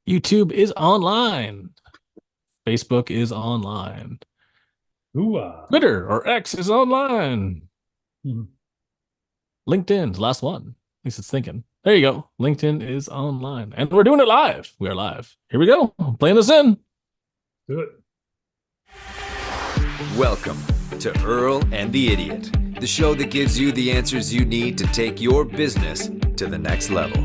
YouTube is online. Facebook is online. Ooh, Twitter or X is online. mhm. LinkedIn's last one. At least it's thinking. There you go. LinkedIn is online. And we're doing it live. We are live. Here we go. I'm playing this in. Do it. Welcome to Earl and the Idiot, the show that gives you the answers you need to take your business to the next level.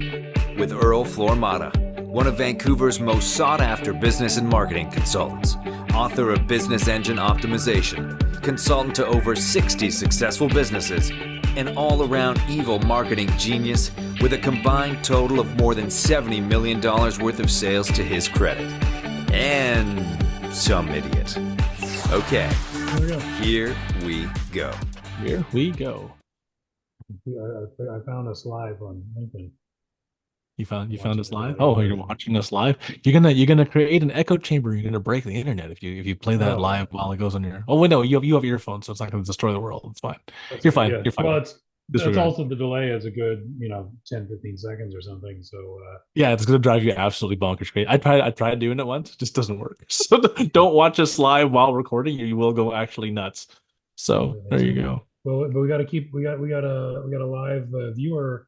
With Earl Flormata, one of Vancouver's most sought-after business and marketing consultants, author of Business Engine Optimization, consultant to over 60 successful businesses, an all-around evil marketing genius with a combined total of more than $70 million worth of sales to his credit. And some idiot. Okay, here we go. Here we go. I found us live on LinkedIn. You found us live? Yeah, Oh, you're watching us live. You're gonna create an echo chamber. You're gonna break the internet if you play that oh, live while it goes on your. Oh wait, no, you have earphones, so it's not gonna destroy the world. It's fine. that's You're okay. fine. Yeah. You're fine. Well, that's Disregard. also the delay is a good, 10, 15 seconds or something. So, Yeah, it's gonna drive you absolutely bonkers crazy. I tried doing it once, it just doesn't work. So don't watch us live while recording. You will go actually nuts. So there that's you okay. go. Well, but we got a live viewer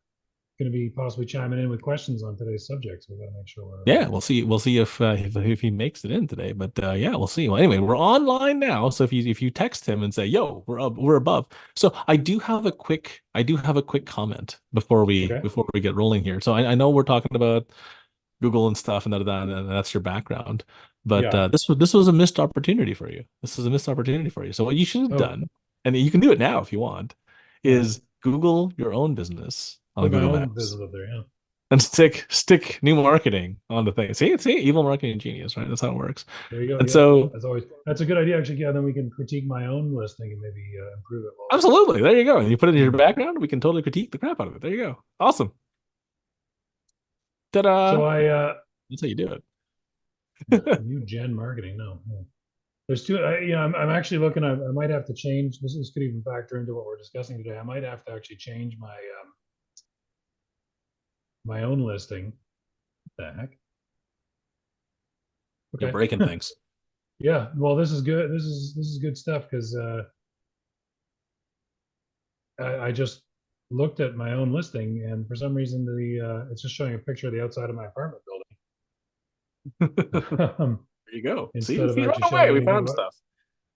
going to be possibly chiming in with questions on today's subject. So we got to make sure we're Yeah, we'll see. We'll see if he makes it in today. But yeah, we'll see. Well, anyway, we're online now. So if you text him and say, "Yo, we're above." So I do have a quick comment okay. before we get rolling here. So I know we're talking about Google and stuff and that's your background, but Yeah. this was a missed opportunity for you. This is a missed opportunity for you. So what you should have Oh, done, and you can do it now if you want, yeah. is Google your own business on Put my Google own Maps business up there. Yeah. and stick new marketing on the thing. See, evil marketing genius, right? That's how it works. There you go. And Yeah. so, That's always that's a good idea. Actually, yeah. Then we can critique my own listing and maybe improve it while absolutely, there you go. And you put it in your we're. background, we can totally critique the crap out of it. There you go. Awesome. Ta-da! So I That's how you do it. new gen marketing. No, no. There's two. I'm actually looking. I might have to change. This could even factor into what we're discussing today. I might have to actually change my own listing. What the heck? You're Okay. breaking things. Yeah. Well, this is good. This is good stuff because I just looked at my own listing and for some reason the it's just showing a picture of the outside of my apartment There building you go. See, instead of see right actually away, showing we anything found about. stuff.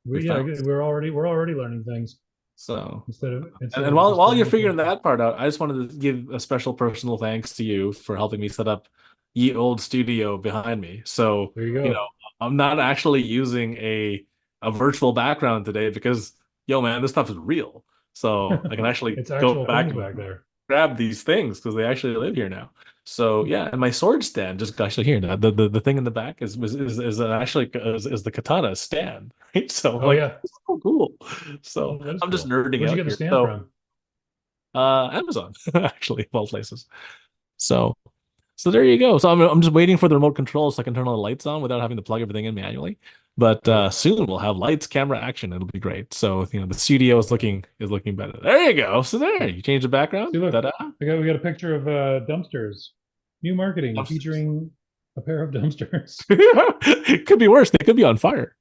We Yeah, found stuff. we're already learning things So, instead of and, instead and of while just you're looking. figuring that part out, I just wanted to give a special personal thanks to you for helping me set up Ye Old Studio behind me. So, There you you know, go. I'm not actually using a virtual background today because, yo, man, this stuff is real. So I can actually It's go actual back things and back there. grab these things because they actually live here now. So yeah, and my sword stand just actually here. The thing in the back is actually is the katana stand, right? So Oh like yeah. it's so cool. So Oh, that is I'm just cool. nerding Where'd you out get the here. stand So from? Amazon actually of all places. So so there you go. So I'm just waiting for the remote control so I can turn all the lights on without having to plug everything in manually. But Okay. soon we'll have lights, camera, action. It'll be great. So the studio is looking better. There you go. So there, you change the background. See, look, Ta-da! we got a picture of dumpsters. New marketing Dumpsters. featuring a pair of dumpsters. It could be worse. They could be on fire,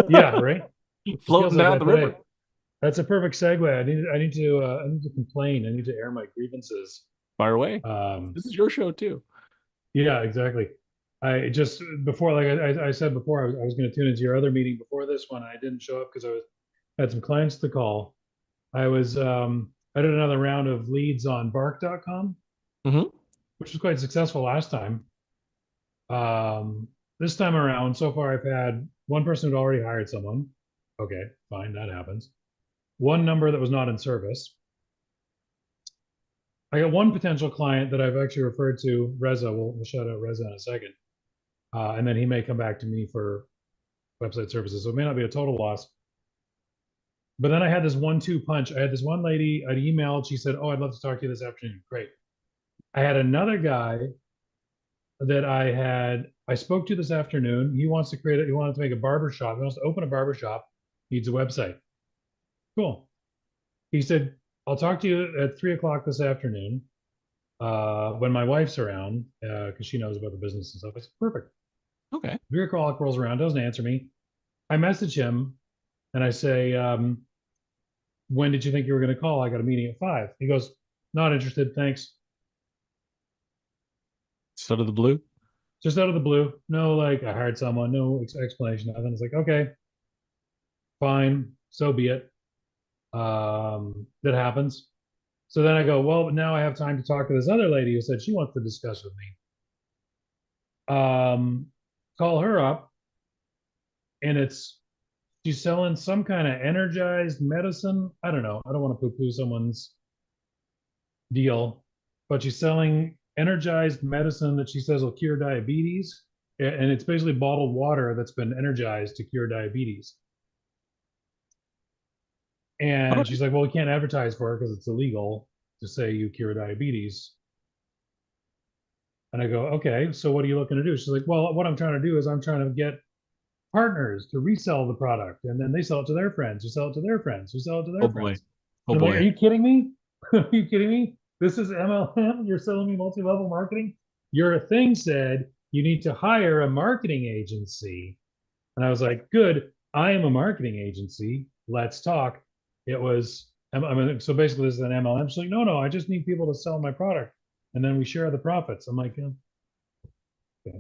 Yeah, right. It feels floating like down that the today. river. That's a perfect segue. I need to complain. I need to air my grievances. Fire away. Um, This is your show too. yeah, exactly. I just before, like I said before, I was going to tune into your other meeting before this one. And I didn't show up because had some clients to call. I did another round of leads on bark.com, Hmm. which was quite successful last time. This time around, so far I've had one person who'd already hired someone. Okay, fine, that happens. One number that was not in service. I got one potential client that I've actually referred to, Reza. We'll shout out Reza in a second. And then he may come back to me for website services. So it may not be a total loss. But then I had this 1-2 punch. I had this one lady I'd emailed. She said, "Oh, I'd love to talk to you this afternoon." Great. I had another guy that I spoke to this afternoon. He wants to create it. He wanted to make a barber shop. He wants to open a barber shop. Needs a website. Cool. He said, "I'll talk to you at 3 o'clock this afternoon." when my wife's around, because she knows about the business and stuff. I said, perfect. Okay. Beer alcoholic rolls around, doesn't answer me. I message him and I say, when did you think you were going to call? I got a meeting at 5. He goes, not interested. Thanks. Just out of the blue. Just out of the blue. No, like I hired someone, no explanation. Nothing. It's like, okay, fine. So be it. That happens. So then I go, well, now I have time to talk to this other lady who said she wants to discuss with me. Call her up, and she's selling some kind of energized medicine. I don't know. I don't want to poo-poo someone's deal, but she's selling energized medicine that she says will cure diabetes, and it's basically bottled water that's been energized to cure diabetes. And she's like, well, we can't advertise for it because it's illegal to say you cure diabetes. And I go, okay, so what are you looking to do? She's like, well, what I'm trying to do is I'm trying to get partners to resell the product, and then they sell it to their friends, who sell it to their friends, who sell it to their Oh boy. friends. Oh I'm like, are boy. you kidding me? Are you kidding me? This is MLM. You're selling me multi-level marketing. Your thing said you need to hire a marketing agency. And I was like, good. I am a marketing agency. Let's talk. It was, I mean, so basically this is an MLM. She's like, no, I just need people to sell my product. And then we share the profits. I'm like, yeah. Okay.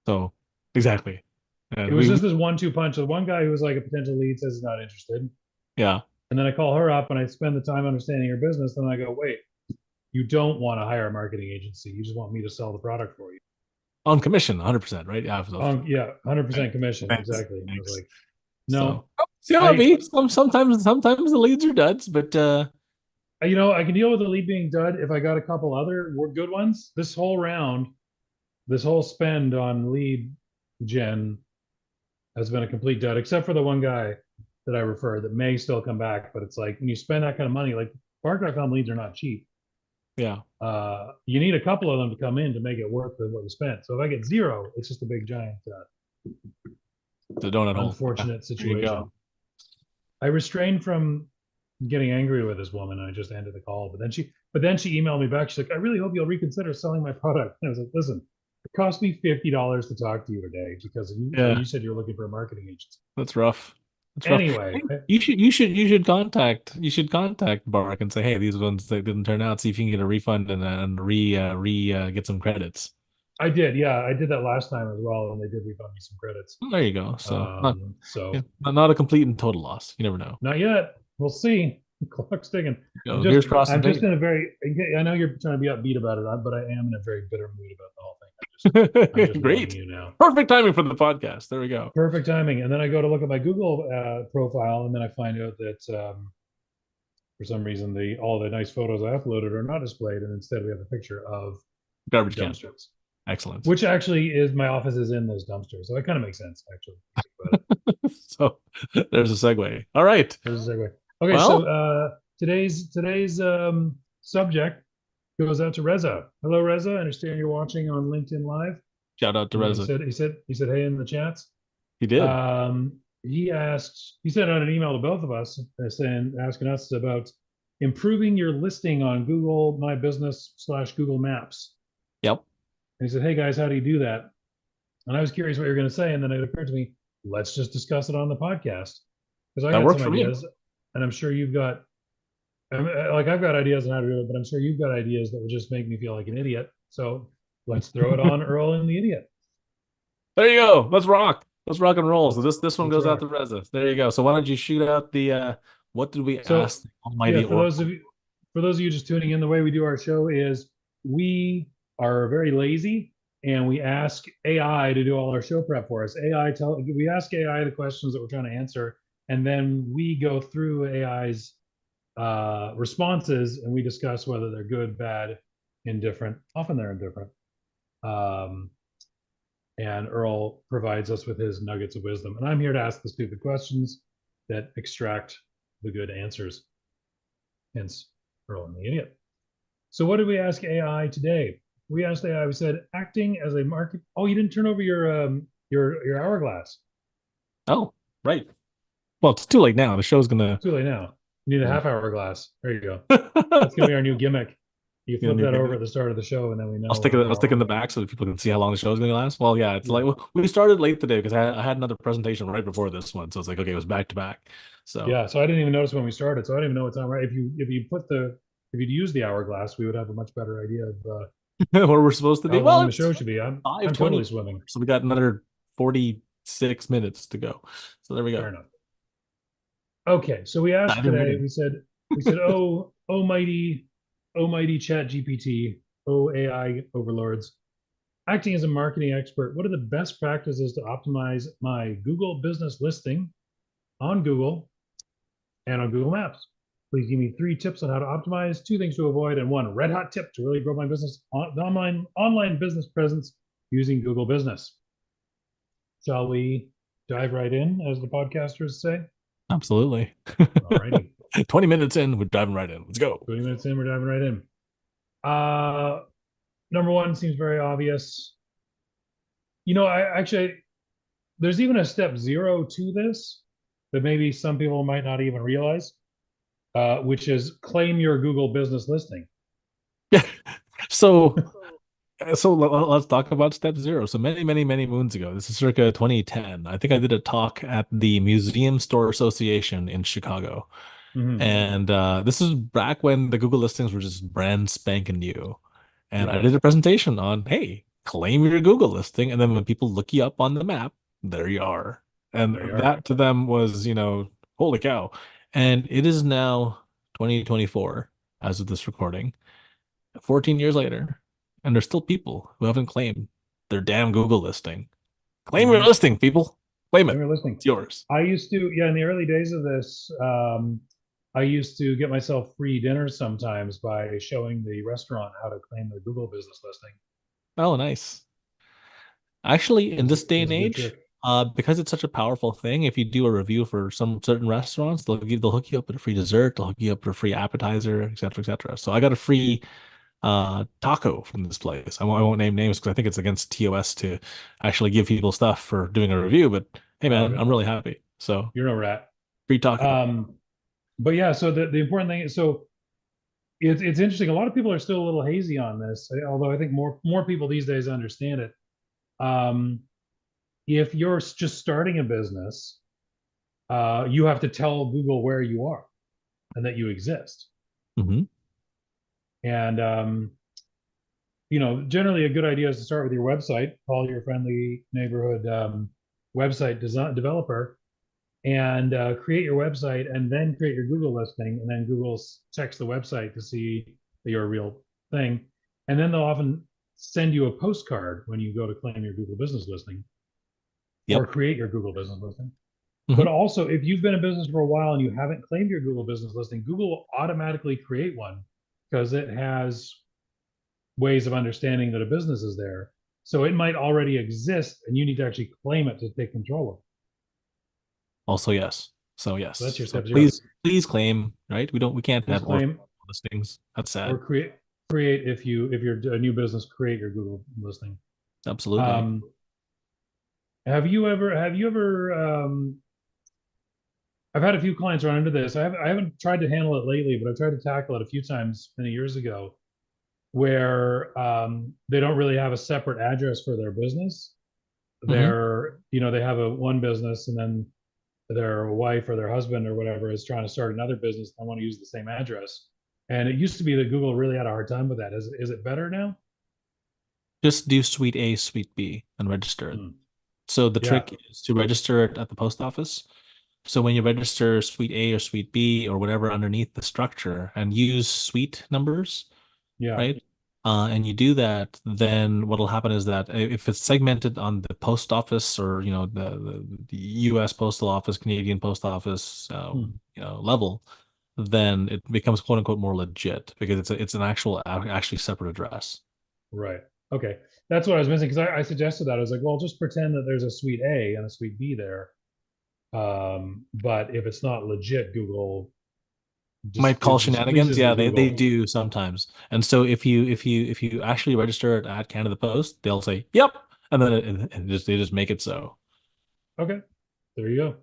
So exactly. It And was just this 1-2 punch. The one guy who was like a potential lead says he's not interested. yeah. And then I call her up and I spend the time understanding her business. And I go, wait, you don't want to hire a marketing agency. You just want me to sell the product for you. On commission, 100%, right? Yeah. Yeah, 100% commission. Thanks. Exactly. And I was Thanks. like, no, See how it be? Sometimes the leads are duds, but I can deal with the lead being dud if I got a couple other good ones. This whole round, this whole spend on lead gen has been a complete dud, except for the one guy that I referred that may still come back. But it's like when you spend that kind of money, like Bark.com leads are not cheap. yeah. You need a couple of them to come in to make it worth what you spent. So if I get 0, it's just a big giant The donut hole. unfortunate There you situation. go. I restrained from getting angry with this woman and I just ended the call. But then she emailed me back. She's like, I really hope you'll reconsider selling my product. And I was like, listen, it cost me $50 to talk to you today because you said you're looking for a marketing agency. That's rough. That's rough. Anyway, You should contact Bark and say, hey, these ones they didn't turn out. See if you can get a refund and get some credits. I did. Yeah, I did that last time as well, and they did refund me some credits. Well, there you go. So So not a complete and total loss. You never know. not yet. We'll see. The clock's ticking. Here's crossing. I'm just in a very. I know you're trying to be upbeat about it, but I am in a very bitter mood about the whole thing. I'm just Great. you now. Perfect timing for the podcast. There we go. Perfect timing. And then I go to look at my Google profile, and then I find out that for some reason all the nice photos I uploaded are not displayed, and instead we have a picture of Garbage can. dumpsters. Excellent. Which actually is my office is in those dumpsters, so it kind of makes sense actually. So there's a segue. All right. There's a segue. Okay, Well, so today's subject goes out to Reza. Hello, Reza. I understand you're watching on LinkedIn Live. shout out to Reza. He said hey in the chats. He did. He sent out an email to both of us asking us about improving your listing on Google My Business / Google Maps. Yep. And he said, hey guys, how do you do that? And I was curious what you were going to say. And then it occurred to me, let's just discuss it on the podcast. Because I got some ideas, and I'm sure you've got, I've got ideas on how to do it, but I'm sure you've got ideas that would just make me feel like an idiot. So let's throw it on Earl and the idiot. There you go. Let's rock. Let's rock and roll. So this one goes out to Reza. There you go. So why don't you shoot out the what did we ask the almighty for those of you just tuning in, the way we do our show is we are very lazy and we ask AI to do all our show prep for us. We ask AI the questions that we're trying to answer, and then we go through AI's responses and we discuss whether they're good, bad, indifferent. Often they're indifferent. And Earl provides us with his nuggets of wisdom. And I'm here to ask the stupid questions that extract the good answers. Hence, Earl and the idiot. So what did we ask AI today? We asked AI, we said, acting as a market. Oh, you didn't turn over your hourglass. Oh, right. Well, it's too late now. The show's gonna. Too late now. You need a half hourglass. There you go. That's gonna be our new gimmick. You You know, flip that over maybe at the start of the show, and then we know. I'll stick it in the back so that people can see how long the show is going to last. Well, yeah, it's like we started late today because I had another presentation right before this one, so it's like okay, it was back to back. So Yeah, so I didn't even notice when we started, so I didn't even know what time. Right, if you'd use the hourglass, we would have a much better idea of where we're supposed to be. how Well, long the it's show should be. I'm totally 5:20, swimming. so we got another 46 minutes to go. So there we Fair go. enough. Okay, so we asked Diving right today. in. We said, oh mighty Chat GPT, oh AI overlords, acting as a marketing expert, what are the best practices to optimize my Google business listing on Google and on Google Maps? Please give me 3 tips on how to optimize, 2 things to avoid, and 1 red hot tip to really grow my business online business presence using Google Business. Shall we dive right in, as the podcasters say? Absolutely. All righty. 20 minutes in, we're diving right in. Let's go. 20 minutes in, we're diving right in. Number one seems very obvious. There's even a step 0 to this that maybe some people might not even realize, which is claim your Google business listing. So let's talk about step 0. So many moons ago, this is circa 2010. I think I did a talk at the Museum Store Association in Chicago. Mm-hmm. And this is back when the Google listings were just brand spanking new. And I Right. did a presentation on, hey, claim your Google listing. And then when people look you up on the map, there you are. And There you are. that to them was, holy cow. And it is now 2024 as of this recording, 14 years later. And there's still people who haven't claimed their damn Google listing. Claim your Mm-hmm. listing, people. Claim it. Claim your listing. It's yours. I used to, in the early days of this, I used to get myself free dinners sometimes by showing the restaurant how to claim their Google business listing. Oh, nice. Actually, in this day It's and a good age, trick. because it's such a powerful thing, if you do a review for some certain restaurants, they'll hook you up with a free dessert, they'll hook you up with a free appetizer, et cetera, et cetera. So I got a free taco from this place. I won't name names because I think it's against TOS to actually give people stuff for doing a review. But hey, man, Okay. I'm really happy. So You're no rat. free taco. But yeah, so the important thing is, so it's interesting. A lot of people are still a little hazy on this, although I think more people these days understand it. If you're just starting a business, you have to tell Google where you are and that you exist. Mm-hmm. And generally a good idea is to start with your website, call your friendly neighborhood website developer, and create your website, and then create your Google listing, and then Google checks the website to see that you're a real thing, and then they'll often send you a postcard when you go to claim your Google business listing or Yep. create your Google business listing. Mm-hmm. But also, if you've been in business for a while and you haven't claimed your Google business listing, Google will automatically create one because it has ways of understanding that a business is there. So it might already exist, and you need to actually claim it to take control of it. Also, yes. So yes. So that's your So step 0. please claim, right? We can't Please have claim listings. That's sad. or create if you're a new business, create your Google listing. Absolutely. Have you ever I've had a few clients run into this. I haven't tried to handle it lately, but I've tried to tackle it a few times many years ago, where they don't really have a separate address for their business. They have one business, and then their wife or their husband or whatever is trying to start another business. And I want to use the same address. And it used to be that Google really had a hard time with that. Is it better now? Just do suite A, suite B, and register it. So the trick is to register it at the post office. So when you register suite A or suite B or whatever underneath the structure and use suite numbers, right? And you do that, then what'll happen is that if it's segmented on the post office or the U.S. Postal Office, Canadian Post Office, level, then it becomes quote unquote more legit because it's an actually separate address. Right. Okay. That's what I was missing, because I suggested that. I was like, well, just pretend that there's a suite A and a suite B there. But if it's not legit, Google might call shenanigans. Yeah, they Google. do sometimes. And so if you actually register it at Canada Post, they'll say, "Yep," and then they just make it so. Okay, there you go.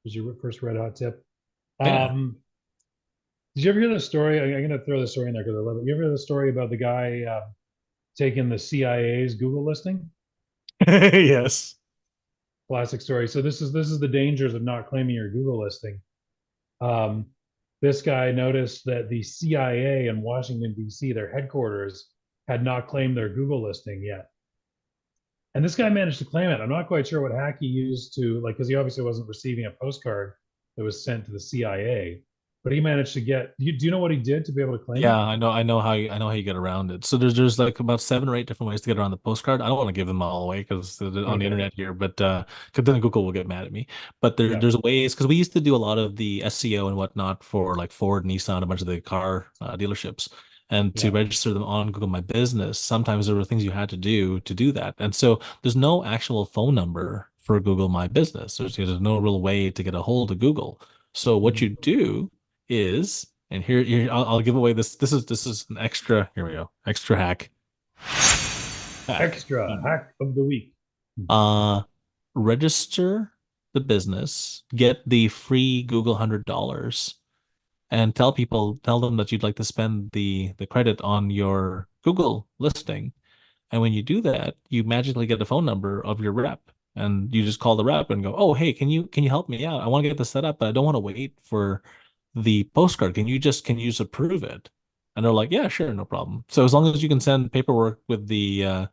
Here's your first red hot tip. Yeah. Did you ever hear the story? I'm going to throw the story in there because I love it. You ever hear the story about the guy taking the CIA's Google listing? Yes. Classic story. So this is the dangers of not claiming your Google listing. Um, this guy noticed that the CIA in Washington, D.C., their headquarters, had not claimed their Google listing yet. And this guy managed to claim it. I'm not quite sure what hack he used to, like, because he obviously wasn't receiving a postcard that was sent to the CIA, but he managed to get, do you know what he did to be able to claim Yeah, it? I know how you get around it. So there's like about 7 or 8 different ways to get around the postcard. I don't want to give them all away because on the Okay. internet here, but because then Google will get mad at me. But Yeah. there's ways because we used to do a lot of the SEO and whatnot for like Ford, Nissan, a bunch of the car dealerships, and to Yeah. register them on Google My Business. Sometimes there were things you had to do that, and so there's no actual phone number for Google My Business. There's no real way to get a hold of Google. So what you Mhm. do is, and here I'll give away this. This is an extra. Here we go. Extra hack. Extra hack of the week. Uh, register the business, get the free Google $100, and tell them that you'd like to spend the credit on your Google listing. And when you do that, you magically get the phone number of your rep, and you just call the rep and go, "Oh, hey, can you help me out? I want to get this set up, but I don't want to wait for the postcard. Can you just approve it?" And they're like, "Yeah, sure, no problem." So as long as you can send paperwork with the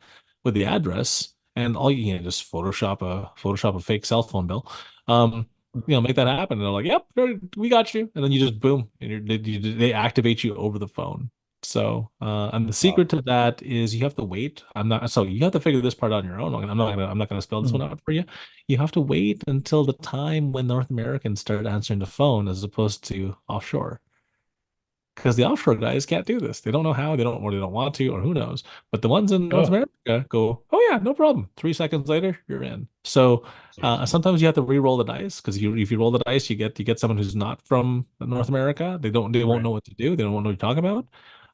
address, and all you can just Photoshop a fake cell phone bill, um, make that happen. And they're like, "Yep, we got you." And then you just boom, and they activate you over the phone. So, and the Wow. secret to that is you have to wait. So you have to figure this part out on your own. I'm not gonna spell this one Mhm. out for you. You have to wait until the time when North Americans start answering the phone as opposed to offshore. Because the offshore guys can't do this. They don't know how, or they don't want to, or who knows. But the ones in North Oh, America go, "Oh yeah, no problem." 3 seconds later, you're in. So jeez. sometimes you have to re-roll the dice because if you roll the dice, you get someone who's not from North America. They won't Right. know what to do. They don't know what you're talking about.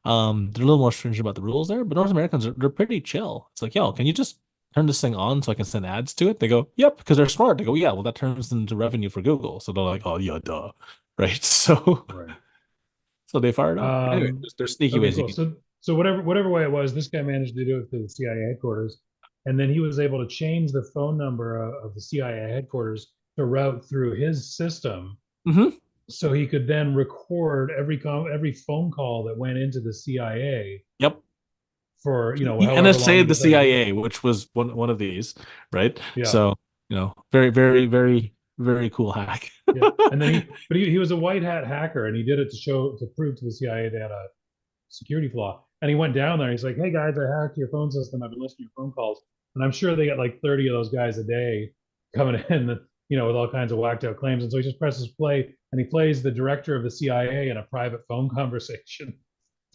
They're a little more stringent about the rules there, but North Americans they're pretty chill. It's like, yo, can you just turn this thing on so I can send ads to it? They go, yep, because they're smart. They go, yeah, well that turns into revenue for Google. So they're like, oh yeah, duh, right? So Right. so they fired up. Anyway, Um, there's sneaky okay, ways you cool. can. So whatever way it was, this guy managed to do it to the CIA headquarters, and then he was able to change the phone number of the CIA headquarters to route through his system, Hmm. so he could then record every phone call that went into the CIA Yep. for The however long NSA, he the decided. CIA, which was one of these, right? Yeah, So very, very, very, very cool hack. yeah. And then he was a white hat hacker, and he did it to prove to the CIA they had a security flaw. And he went down there. And he's like, "Hey guys, I hacked your phone system. I've been listening to your phone calls, and I'm sure they get like 30 of those guys a day coming in, with all kinds of whacked out claims." And so he just presses play, and he plays the director of the CIA in a private phone conversation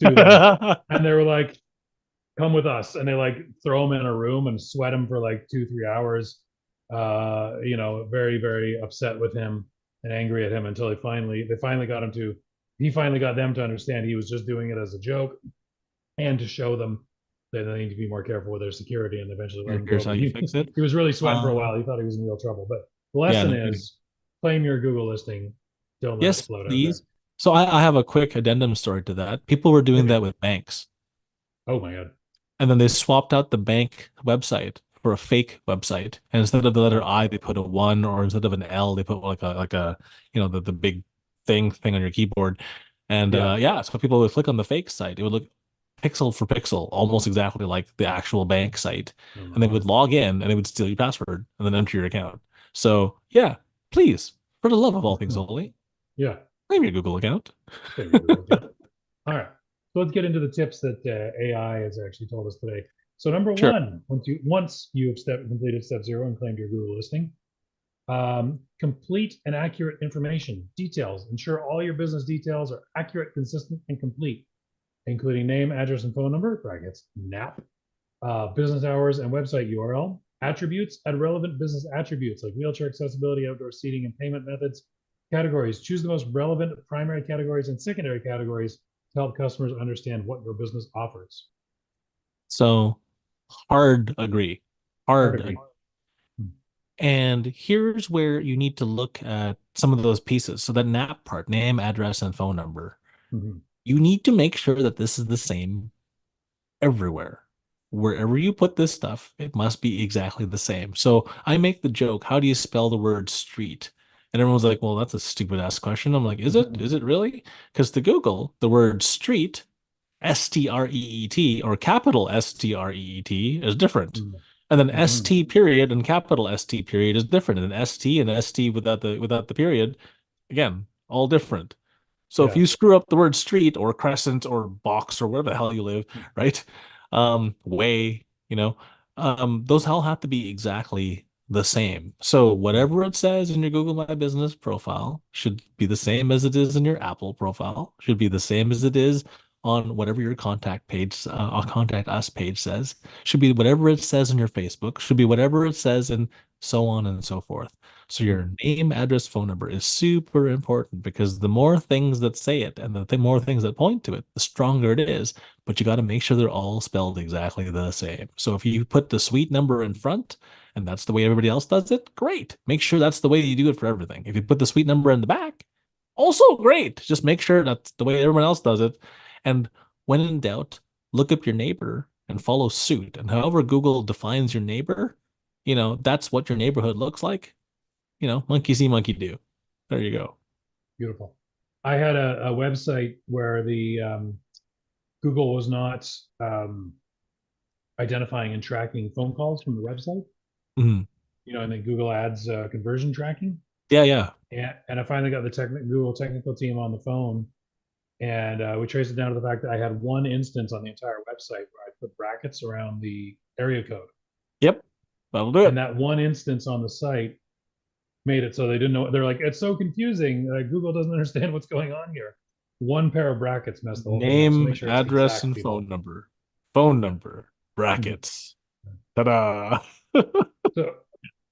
to them, and they were like, "Come with us," and they like throw him in a room and sweat him for like 2 3 hours. Very very upset with him and angry at him until they finally got him to he finally got them to understand he was just doing it as a joke and to show them that they need to be more careful with their security and eventually let him go. Here's how But you he fix it. he was really sweating for a Um, while. He thought he was in real trouble. But the yeah, lesson no kidding. is claim your Google listing. Don't let it Yes, float out there. please. So I have a quick addendum story to that. People were doing Okay. that with banks. Oh my God. And then they swapped out the bank website for a fake website. And instead of the letter Oh, I, they put a one, or instead of an L, they put like a the big thing on your keyboard. And yeah. yeah, so people would click on the fake site. It would look pixel for pixel, almost exactly like the actual bank site. Oh And they my. would log in and they would steal your password and then enter your account. So yeah, please, for the love of all things holy, Yeah. claim your Google account. Claim your Google account. All right. So let's get into the tips that AI has actually told us today. So number Sure. one, once you have completed step zero and claimed your Google listing, complete and accurate information, details. Ensure all your business details are accurate, consistent, and complete, including name, address, and phone number (brackets NAP), business hours and website URL, attributes, add relevant business attributes like wheelchair accessibility, outdoor seating, and payment methods. Categories, choose the most relevant primary categories and secondary categories to help customers understand what your business offers. So hard agree. Hard Hard agree. And here's where you need to look at some of those pieces. So the NAP part, name, address, and phone number. Mhm. You need to make sure that this is the same everywhere. Wherever you put this stuff, it must be exactly the same. So I make the joke, how do you spell the word street? And everyone's like, well, that's a stupid ass question. I'm like, is it? Is it really? Because to Google, the word street, STREET, or capital STREET is different. Mhm. And then Mhm. ST period and capital ST period is different. And then ST and ST without the period, again, all different. So if Yeah. you screw up the word street or crescent or box or where the hell you live, right? Way, those all have to be exactly the same. So Mhm. whatever it says in your Google My Business profile should be the same as it is in your Apple profile, should be the same as it is on whatever your contact page, contact us page says, should be whatever it says in your Facebook, should be whatever it says, and so on and so forth. So Mhm. your name, address, phone number is super important because the more things that say it and the more things that point to it, the stronger it is. But you got to make sure they're all spelled exactly the same. So if you put the suite number in front and that's the way everybody else does it, great. Make sure that's the way you do it for everything. If you put the suite number in the back, also great. Just make sure that's the way everyone else does it. And when in doubt, look up your neighbor and follow suit. And however Google defines your neighbor, that's what your neighborhood looks like. Monkey see, monkey do. There you go. Beautiful. I had a website where the Google was not identifying and tracking phone calls from the website, Mhm. and then Google Ads conversion tracking. Yeah, yeah. And I finally got the Google technical team on the phone, and we traced it down to the fact that I had one instance on the entire website where I put brackets around the area code, Yep. That'll do and it. that one instance on the site made it so they didn't know. They're like, it's so confusing. Google doesn't understand what's going on here. One pair of brackets messed the whole thing up. So make Name, sure it's address, exact, and people. phone number. Phone Yeah. number. Mhm. Brackets. Ta-da. So,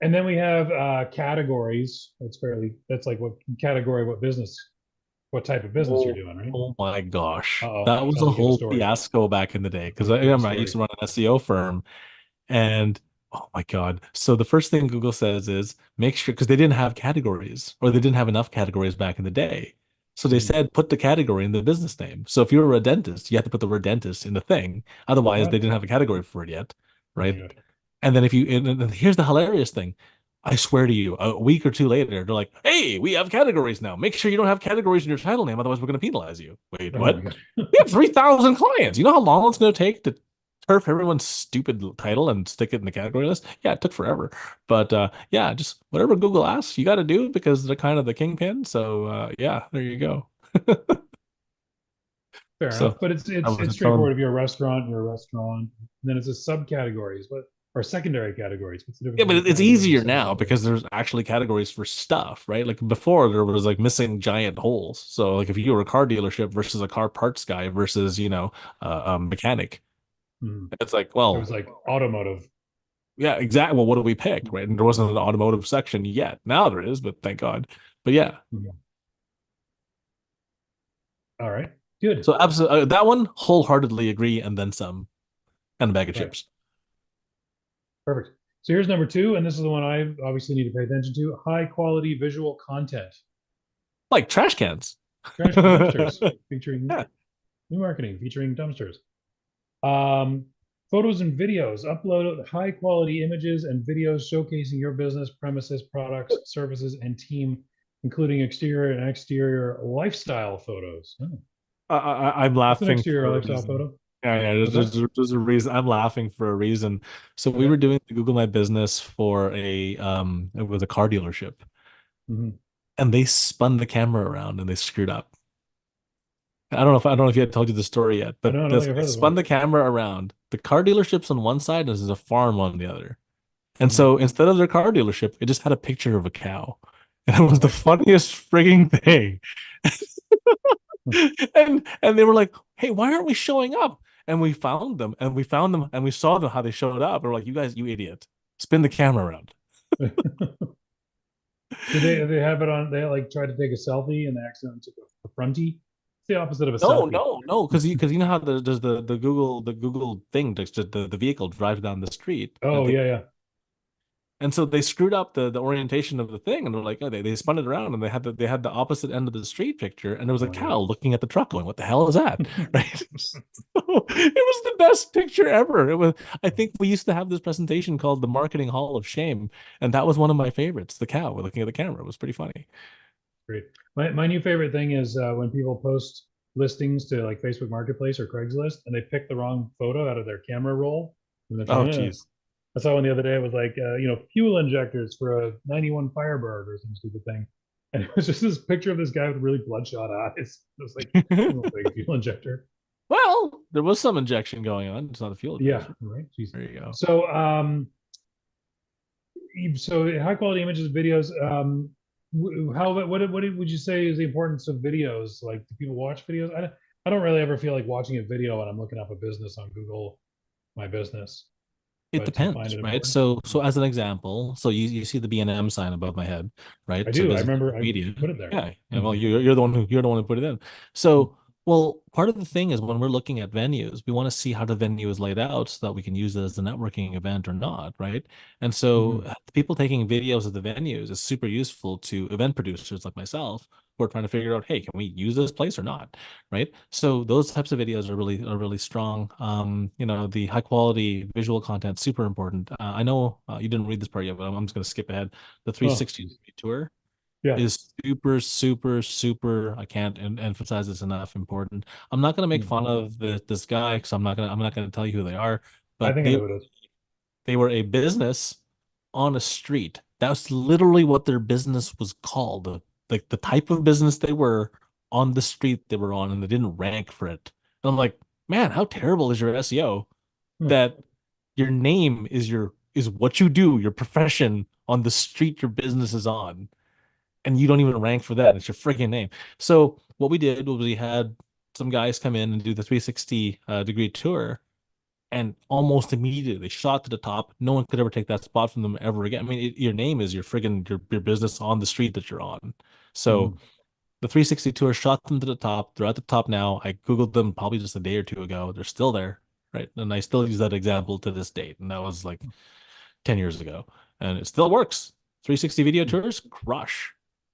and then we have categories. That's like what category, what type of business you're Oh, doing, right? oh my gosh. Uh-oh, That was sounds a like you have a whole story. fiasco back in the day because I Give the remember I used story. to run an SEO firm. And oh my God. So the first thing Google says is make sure, because they didn't have categories or they didn't have enough categories back in the day. So they Mhm. said put the category in the business name. So if you were a dentist, you had to put the word dentist in the thing. Otherwise, they What? didn't have a category for it yet. Oh my Right. God. And then and here's the hilarious thing. I swear to you, a week or two later, they're like, hey, we have categories now. Make sure you don't have categories in your title name. Otherwise, we're going to penalize you. Wait, Oh my what? God. We have 3,000 clients. You know how long it's going to take to turf everyone's stupid title and stick it in the category list? Yeah, it took forever. But yeah, just whatever Google asks, you got to do because they're kind of the kingpin. So yeah, there you go. Fair So enough. But it's that it's was it's its own. straightforward. If you're a restaurant, you're a restaurant. And then it's a subcategories, what or secondary categories. What's the difference Yeah, but between a it's category and a easier now subcategory? because there's actually categories for stuff, right? Like before, there was like missing giant holes. So like if you were a car dealership versus a car parts guy versus a mechanic, Mhm. it's like, There was well, like automotive. yeah, exactly. Well, what do we pick, right? And there wasn't an automotive section yet. Now there is, but thank God. But yeah, Mhm. All right. Good. so absolutely that one wholeheartedly agree, and then some, and a bag of Right. chips, Perfect. So here's number two, and this is the one I obviously need to pay attention to: high quality visual content. like trash cans. Dumpsters featuring Yeah. new marketing featuring dumpsters. Um, photos and videos. Upload high quality images and videos showcasing your business, premises, products, services, and team, including exterior and exterior lifestyle photos. Oh, I'm what's an laughing exterior for a lifestyle reason. photo? Yeah, yeah. What's that? There's a reason. I'm laughing for a reason. So we Okay. were doing the Google My Business for it was a car dealership, Hmm. and they spun the camera around and they screwed up. I don't know if you had told you the story yet, but I don't this think I've they heard this spun one. the camera around. The car dealership's on one side, and there's a farm on the other. And Hmm. so instead of their car dealership, it just had a picture of a cow. And it was the What? funniest frigging thing. And they were like, "Hey, why aren't we showing up?" And we found them, and we found them, and we saw them how they showed up. And we're like, "You guys, you idiot! Spin the camera around." Did they have it on? They like tried to take a selfie and they accidentally took a frontie. It's the opposite of a No, selfie. no, no, because you know how there's the Google thing, just the vehicle drives down the street, and Oh they yeah, yeah. And so they screwed up the orientation of the thing, and they're like, oh, they spun it around, and they had the opposite end of the street picture, and there was Oh a my cow God. looking at the truck, going, "What the hell is that?" Right? It was the best picture ever. It was. I think we used to have this presentation called the Marketing Hall of Shame, and that was one of my favorites. The cow looking at the camera. It was pretty funny. Great. My new favorite thing is when people post listings to like Facebook Marketplace or Craigslist and they pick the wrong photo out of their camera roll. And they're Oh, trying to, geez. I saw one the other day. It was like, fuel injectors for a 91 Firebird or some stupid thing. And it was just this picture of this guy with really bloodshot eyes. It was like, oh, big fuel injector. Well, there was some injection going on. It's not a fuel Yeah, injection. right. Jeez. There you go. So high quality images, videos. How what would you say is the importance of videos? Like, do people watch videos? I don't really ever feel like watching a video when I'm looking up a business on Google My Business. It But do you find depends, it right? important? So as an example, so you see the B&M sign above my head, I right? So do. I business remember I media. put it there. Yeah. Yeah, well, you're the one who put it in. So, well, part of the thing is when we're looking at venues, we want to see how the venue is laid out so that we can use it as a networking event or not, right? And so Mhm. people taking videos of the venues is super useful to event producers like myself who are trying to figure out, hey, can we use this place or not? Right. So those types of videos are really strong. The high quality visual content super important. I know you didn't read this part yet, but I'm just going to skip ahead. The Oh, 360 tour yeah. is super, super, super. I can't emphasize this enough. Important. I'm not going to make Hmm. fun of this guy because I'm not going to tell you who they are. I But think I know what it is. they were a business on a street. That's literally what their business was called. Like the type of business they were on the street they were on, and they didn't rank for it. And I'm like, man, how terrible is your SEO Hmm. that your name is what you do, your profession on the street your business is on, and you don't even rank for that. It's your freaking name. So what we did was we had some guys come in and do the 360 degree tour, and almost immediately they shot to the top. No one could ever take that spot from them ever again. I mean, your name is your friggin' your business on the street that you're on. So Mhm. the 360 tour shot them to the top. They're at the top now. I Googled them probably just a day or two ago. They're still there, right? And I still use that example to this date. And that was like 10 years ago. And it still works. 360 video tours crush.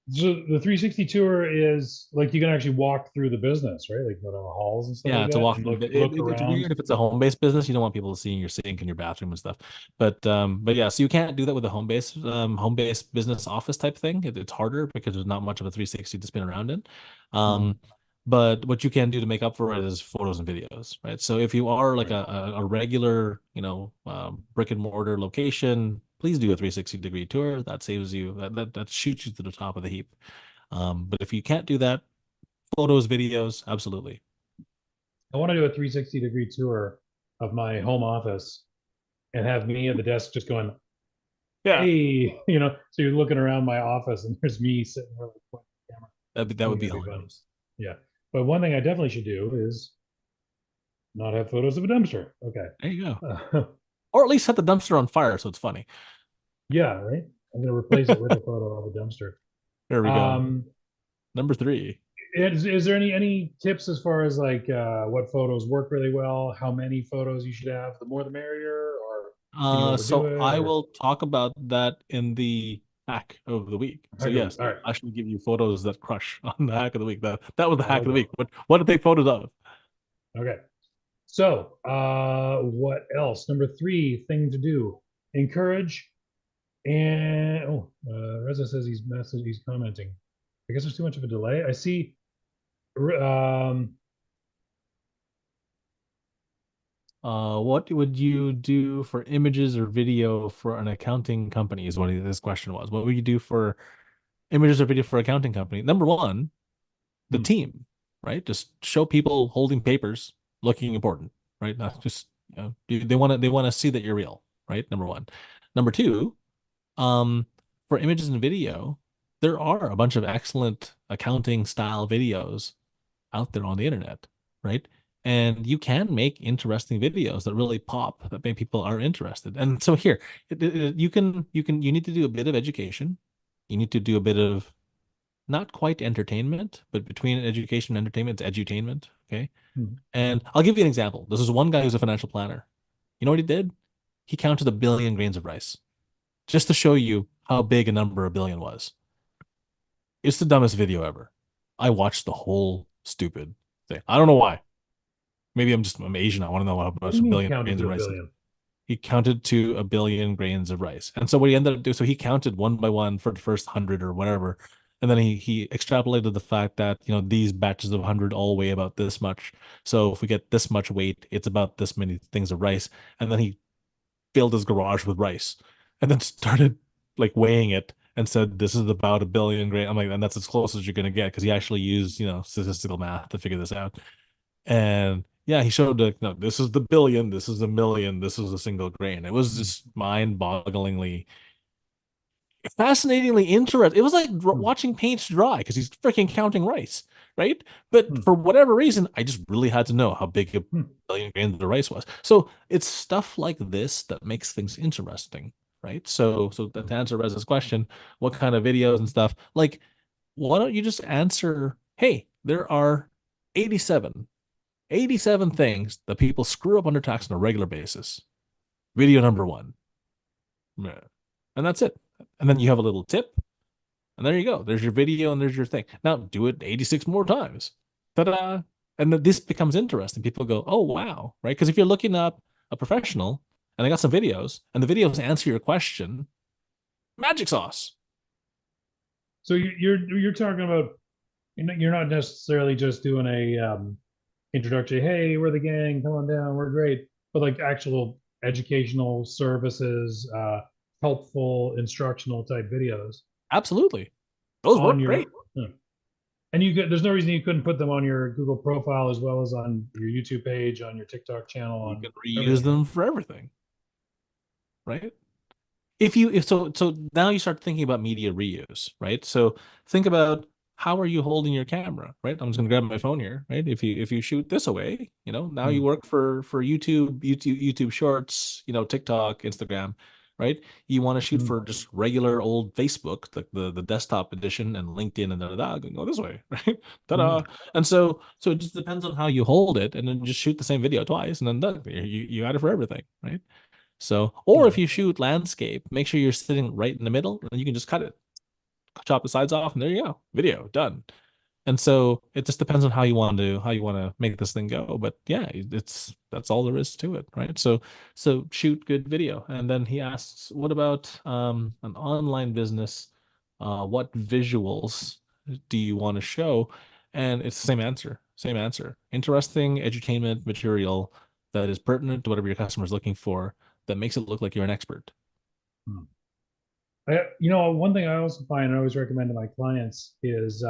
So the 360 tour is like you can actually walk through the business, right? Like go down the halls and stuff Yeah, like it's a that, walk and through. look It's around. weird if it's a home-based business. You don't want people seeing your sink and your bathroom and stuff. But yeah, so you can't do that with a home-based business office type thing. It's harder because there's not much of a 360 to spin around in. Mhm. Um, but what you can do to make up for it is photos and videos, right? So if you are like Right. a regular, brick and mortar location, please do a 360-degree tour. That saves you that shoots you to the top of the heap. But if you can't do that, photos, videos, absolutely. I want to do a 360-degree tour of my home office and have me at the desk just going, Yeah. hey, so you're looking around my office and there's me sitting there like pointing the camera. That I would think be that'd be funny. hilarious. Yeah. But one thing I definitely should do is not have photos of a dumpster. Okay. There you go. Uh, Or at least set the dumpster on fire so it's funny. yeah, right. I'm gonna replace it with a photo of a dumpster. There we go. Um, Number three. is there any tips as far as like what photos work really well, how many photos you should have, the more the merrier, or can you overdo So it, I or will talk about that in the hack of the week. So heck of it? yes, All right. I'll actually give you photos that crush on the hack of the week. That was the I hack of love the that. week. What to take photos of? Okay. So, what else? Number three thing to do: encourage. And Reza says he's commenting. I guess there's too much of a delay. I see. Um, What would you do for images or video for an accounting company? Is what this question was. What would you do for images or video for accounting company? Number one, the hmm, team, right? Just show people holding papers looking important, right? Not just they want to see that you're real, right? Number one. Number two, um, for images and video, there are a bunch of excellent accounting style videos out there on the internet, right? And you can make interesting videos that really pop, that make people are interested. And so here, you need to do a bit of education. You need to do a bit of not quite entertainment, but between education and entertainment, it's edutainment. Okay. hmm. And I'll give you an example. This is one guy who's a financial planner. You know what he did? He counted 1 billion grains of rice just to show you how big a number a billion was. It's the dumbest video ever. I watched the whole stupid thing. I don't know why. Maybe I'm Asian. I want to know how What do much you a mean billion counted grains to of a rice is. billion? He counted to a billion grains of rice. And so what he ended up doing, so he counted one by one for the first 100 or whatever. And then he extrapolated the fact that, these batches of 100 all weigh about this much. So if we get this much weight, it's about this many things of rice. And then he filled his garage with rice and then started like weighing it and said, this is about a billion grain. I'm like, and that's as close as you're going to get because he actually used, statistical math to figure this out. And yeah, he showed no, this is the billion, this is a million, this is a single grain. It was just mind-bogglingly, fascinatingly interesting. It was like watching paint dry because he's freaking counting rice, right? But for whatever reason, I just really had to know how big a billion grains of rice was. So it's stuff like this that makes things interesting, right? So to answer Reza's question, what kind of videos and stuff, like, why don't you just answer, hey, there are 87 things that people screw up under tax on a regular basis. Video number one. And that's it. And then you have a little tip. And there you go. There's your video and there's your thing. Now do it 86 more times. Ta-da. And then this becomes interesting. People go, oh, wow. Right? Because if you're looking up a professional and they got some videos and the videos answer your question, magic sauce. So you're talking about, you're not necessarily just doing a introductory, hey, we're the gang, come on down, we're great, but like actual educational services, helpful, instructional type videos. Absolutely. Those on work great. And there's no reason you couldn't put them on your Google profile as well as on your YouTube page, on your TikTok channel. You can reuse them for everything. Right? If so now you start thinking about media reuse, right? So think about, how are you holding your camera, right? I'm just gonna grab my phone here, right? If you shoot this away, now you work for YouTube Shorts, TikTok, Instagram, right? You want to shoot for just regular old Facebook, the desktop edition, and LinkedIn, and da go this way, right? Ta-da! And so it just depends on how you hold it, and then just shoot the same video twice, and then done. You got it for everything, right? So, or if you shoot landscape, make sure you're sitting right in the middle, and you can just cut it, chop the sides off, and there you go, video done. And so it just depends on how you want to make this thing go. But yeah, that's all there is to it, right? So shoot good video. And then he asks, what about an online business? What visuals do you want to show? And it's the same answer. Interesting edutainment material that is pertinent to whatever your customer is looking for, that makes it look like you're an expert. One thing I also find, and I always recommend to my clients, is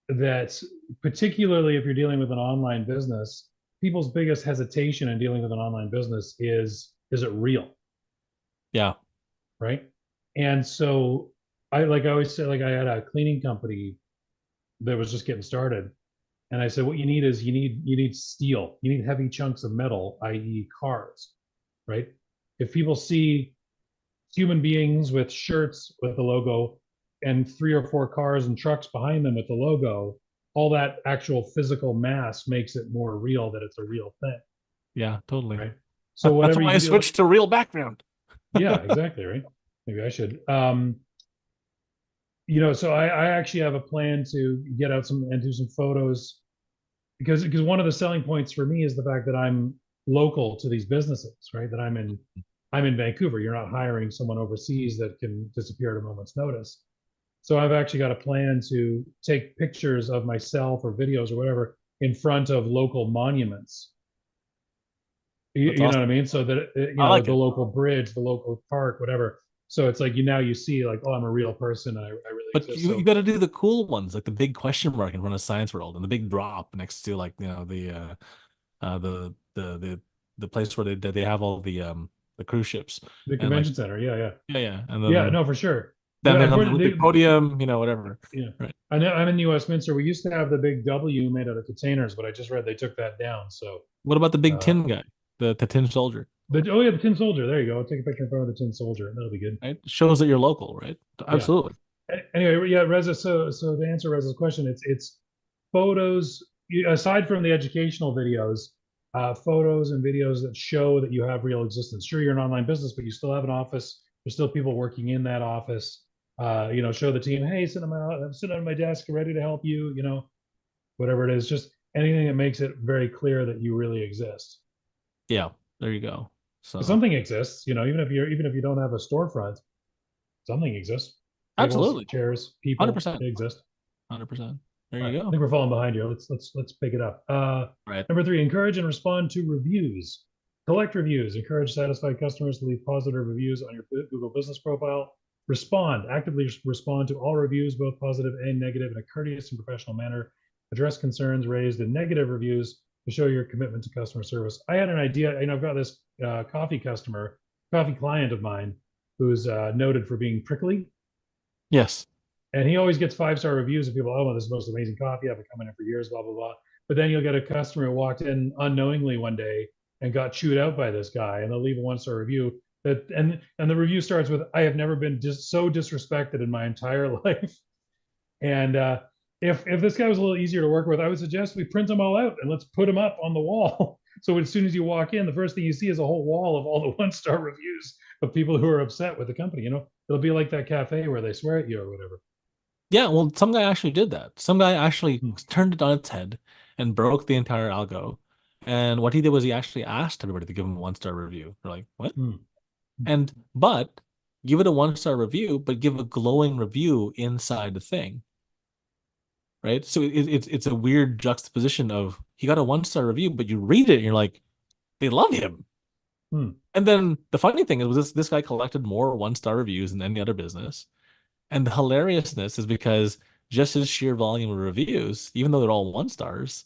that particularly if you're dealing with an online business, people's biggest hesitation in dealing with an online business is it real? Yeah. Right. And so I always say, like, I had a cleaning company that was just getting started. And I said, what you need is you need steel. You need heavy chunks of metal, i.e. cars, right? If people see human beings with shirts with the logo and 3 or 4 cars and trucks behind them with the logo, all that actual physical mass makes it more real that it's a real thing. Yeah, totally. Right. So that's why I switched to real background. Yeah, exactly. Right. Maybe I should. So I actually have a plan to get out and do some photos, because one of the selling points for me is the fact that I'm local to these businesses, right? That I'm in Vancouver. You're not hiring someone overseas that can disappear at a moment's notice. So I've actually got a plan to take pictures of myself or videos or whatever in front of local monuments. You know what I mean? So that the local bridge, the local park, whatever. So it's like you see like, oh, I'm a real person. I really. But you got to do the cool ones, like the big question mark in front of Science World, and the big drop next to, like, the place where they have all the cruise ships, the convention center. Yeah. And then, no, for sure. Then on the podium, whatever. Yeah. Right. I'm in Westminster. We used to have the big W made out of containers, but I just read they took that down. So what about the big tin guy, the tin soldier? The tin soldier. There you go. I'll take a picture in front of the tin soldier. That'll be good. Right? Shows that you're local, right? Absolutely. Yeah. Anyway, yeah, Reza. So to answer Reza's question, it's photos. Aside from the educational videos, photos and videos that show that you have real existence. Sure, you're an online business, but you still have an office. There's still people working in that office. Show the team, hey, I'm sitting at my desk, ready to help you. Whatever it is, just anything that makes it very clear that you really exist. Yeah, there you go. So Something exists, even if you don't have a storefront, something exists. Tables, absolutely, chairs, people, 100%, they exist. 100%. There All you right, I go. think we're falling behind you. Let's pick it up. Right. Number 3, encourage and respond to reviews. Collect reviews. Encourage satisfied customers to leave positive reviews on your Google business profile. Actively respond to all reviews, both positive and negative, in a courteous and professional manner. Address concerns raised in negative reviews to show your commitment to customer service. I had an idea. I've got this coffee client of mine who's noted for being prickly. Yes. And he always gets 5-star reviews of people, oh, this is the most amazing coffee. I've been coming in for years, blah, blah, blah. But then you'll get a customer who walked in unknowingly one day and got chewed out by this guy, and they'll leave a 1-star review. And the review starts with, I have never been so disrespected in my entire life. And if this guy was a little easier to work with, I would suggest we print them all out and let's put them up on the wall. So as soon as you walk in, the first thing you see is a whole wall of all the 1-star reviews of people who are upset with the company. It'll be like that cafe where they swear at you or whatever. Yeah, well, some guy actually did that. Some guy actually turned it on its head and broke the entire algo. And what he did was he actually asked everybody to give him a 1-star review. They're like, what? But give it a 1-star review, but give a glowing review inside the thing. Right? So it's a weird juxtaposition of he got a 1-star review, but you read it and you're like, they love him. And then the funny thing is this guy collected more 1-star reviews than any other business. And the hilariousness is because just his sheer volume of reviews, even though they're all 1-stars,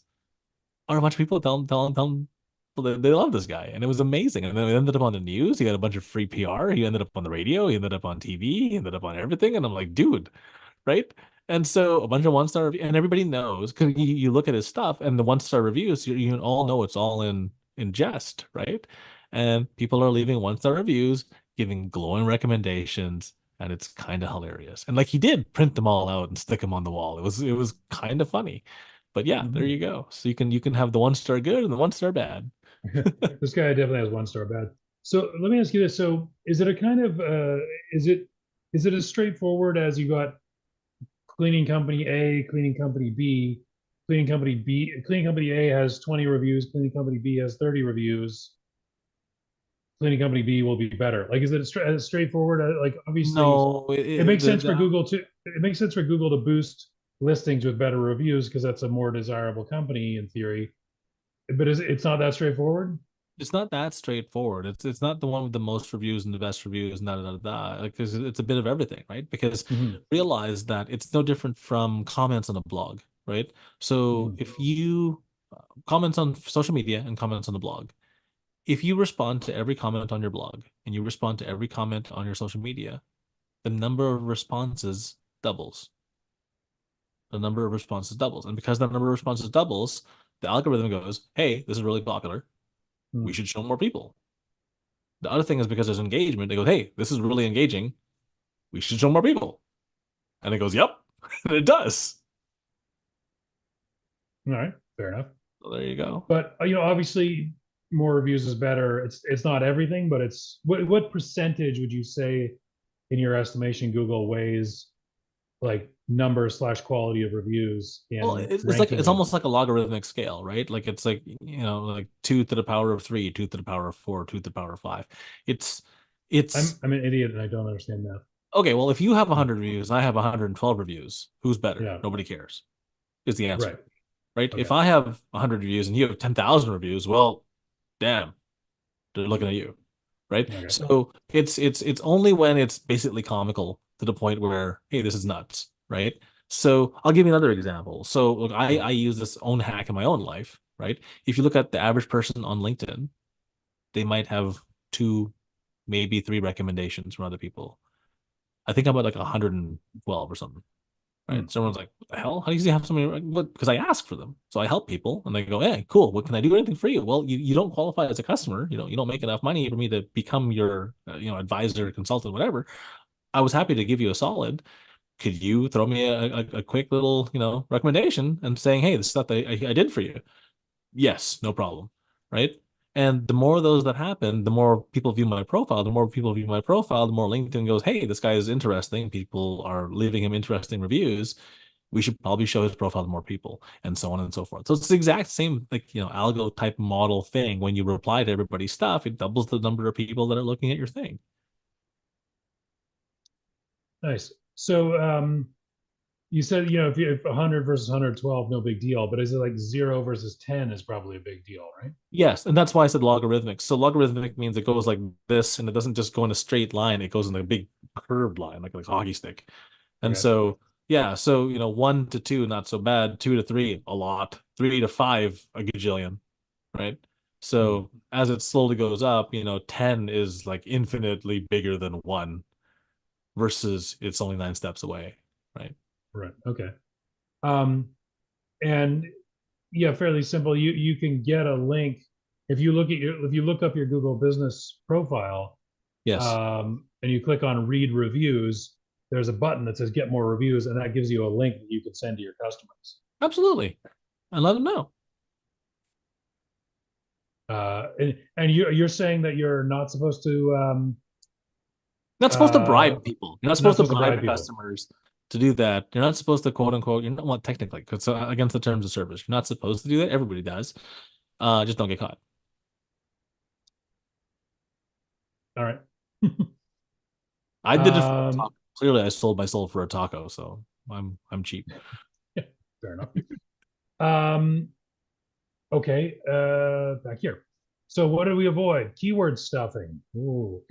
are a bunch of people telling them they love this guy. And it was amazing. And then it ended up on the news. He got a bunch of free PR. He ended up on the radio. He ended up on TV. He ended up on everything. And I'm like, dude, right? And so a bunch of 1-star reviews, and everybody knows because you look at his stuff and the 1-star reviews, you all know it's all in jest, right? And people are leaving 1-star reviews, giving glowing recommendations, and it's kind of hilarious. And like he did print them all out and stick them on the wall. It was kind of funny. But yeah, there you go. So you can have the 1-star good and the 1-star bad. This guy definitely has 1-star bad. So let me ask you this. So is it a kind of is it as straightforward as you got cleaning company A, cleaning company B, cleaning company A has 20 reviews, cleaning company B has 30 reviews, cleaning company B will be better? Like, is it as straightforward? Like, obviously, No, it makes sense for Google to boost listings with better reviews because that's a more desirable company in theory. But it's not that straightforward. It's not that straightforward. It's not the one with the most reviews and the best reviews, and da da da. Like, it's a bit of everything, right? Because realize that it's no different from comments on a blog, right? So if you comments on social media and comments on the blog, if you respond to every comment on your blog and you respond to every comment on your social media, the number of responses doubles. The number of responses doubles, and because that number of responses doubles, the algorithm goes, "Hey, this is really popular. We should show more people." The other thing is because there's engagement, they go, "Hey, this is really engaging. We should show more people." And it goes, "Yep," and it does. All right, fair enough. So there you go. But obviously, more reviews is better. It's not everything, but it's what percentage would you say, in your estimation, Google weighs like number/quality of reviews in Well, it's ranking them? almost like a logarithmic scale, right? Like it's like like 2 to the power of 3, 2 to the power of 4, 2 to the power of 5. It's I'm an idiot and I don't understand that. okay. Well, if you have 100 reviews, I have 112 reviews. Who's better? Yeah. Nobody cares. Is the answer, right? Okay. If I have 100 reviews and you have 10,000 reviews, well, damn, they're looking at you, right? Okay. So it's only when it's basically comical to the point where, hey, this is nuts, right? So I'll give you another example. So look, I use this own hack in my own life, right? If you look at the average person on LinkedIn, they might have 2, maybe 3 recommendations from other people. I think I'm at like 112 or something. Right. So everyone's like, what the hell? How do you have so many? Because I ask for them. So I help people and they go, hey, cool. What can I do anything for you? Well, you don't qualify as a customer. You don't make enough money for me to become your, advisor, consultant, whatever. I was happy to give you a solid. Could you throw me a quick little, recommendation and saying, hey, this stuff I did for you? Yes, no problem. right? And the more of those that happen, the more people view my profile. The more people view my profile, the more LinkedIn goes, "Hey, this guy is interesting. People are leaving him interesting reviews. We should probably show his profile to more people," and so on and so forth. So it's the exact same, like, algo type model thing. When you reply to everybody's stuff, it doubles the number of people that are looking at your thing. Nice. So you said, if 100 versus 112, no big deal, but is it like 0 versus 10 is probably a big deal, right? Yes, and that's why I said logarithmic. So logarithmic means it goes like this, and it doesn't just go in a straight line. It goes in a big curved line, like a hockey stick. And Okay. so, yeah, so 1 to 2, not so bad. 2 to 3, a lot. 3 to 5, a gajillion, right? Hmm. So as it slowly goes up, 10 is like infinitely bigger than 1 versus it's only 9 steps away, right? Right. Okay. Um, and yeah, fairly simple. You can get a link if you look up your Google Business profile, Yes, and you click on read reviews, there's a button that says get more reviews, and that gives you a link that you can send to your customers. absolutely. And let them know. And you're saying that you're not supposed to You're not supposed to bribe people. You're not not supposed to supposed to bribe bribe your people. customers to do that. You're not supposed to quote unquote, you're not, well, technically, because it's against the terms of service. You're not supposed to do that. Everybody does. Just don't get caught. All right. I did it for a um, taco. Clearly, I sold my soul for a taco, so I'm cheap. yeah, fair enough. Um, okay, back here. So what do we avoid? Keyword stuffing. Ooh,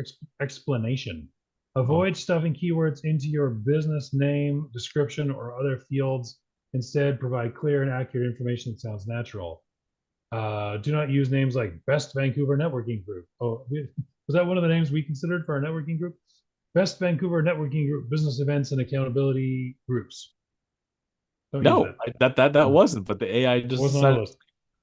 explanation. Oh, Avoid stuffing keywords into your business name, description, or other fields. Instead, provide clear and accurate information that sounds natural. Do not use names like Best Vancouver Networking Group. Was that one of the names we considered for our networking group? Best Vancouver Networking Group, business events and accountability groups. Don't use no, that. that Hmm. wasn't, but the AI It just wasn't on the decided. list.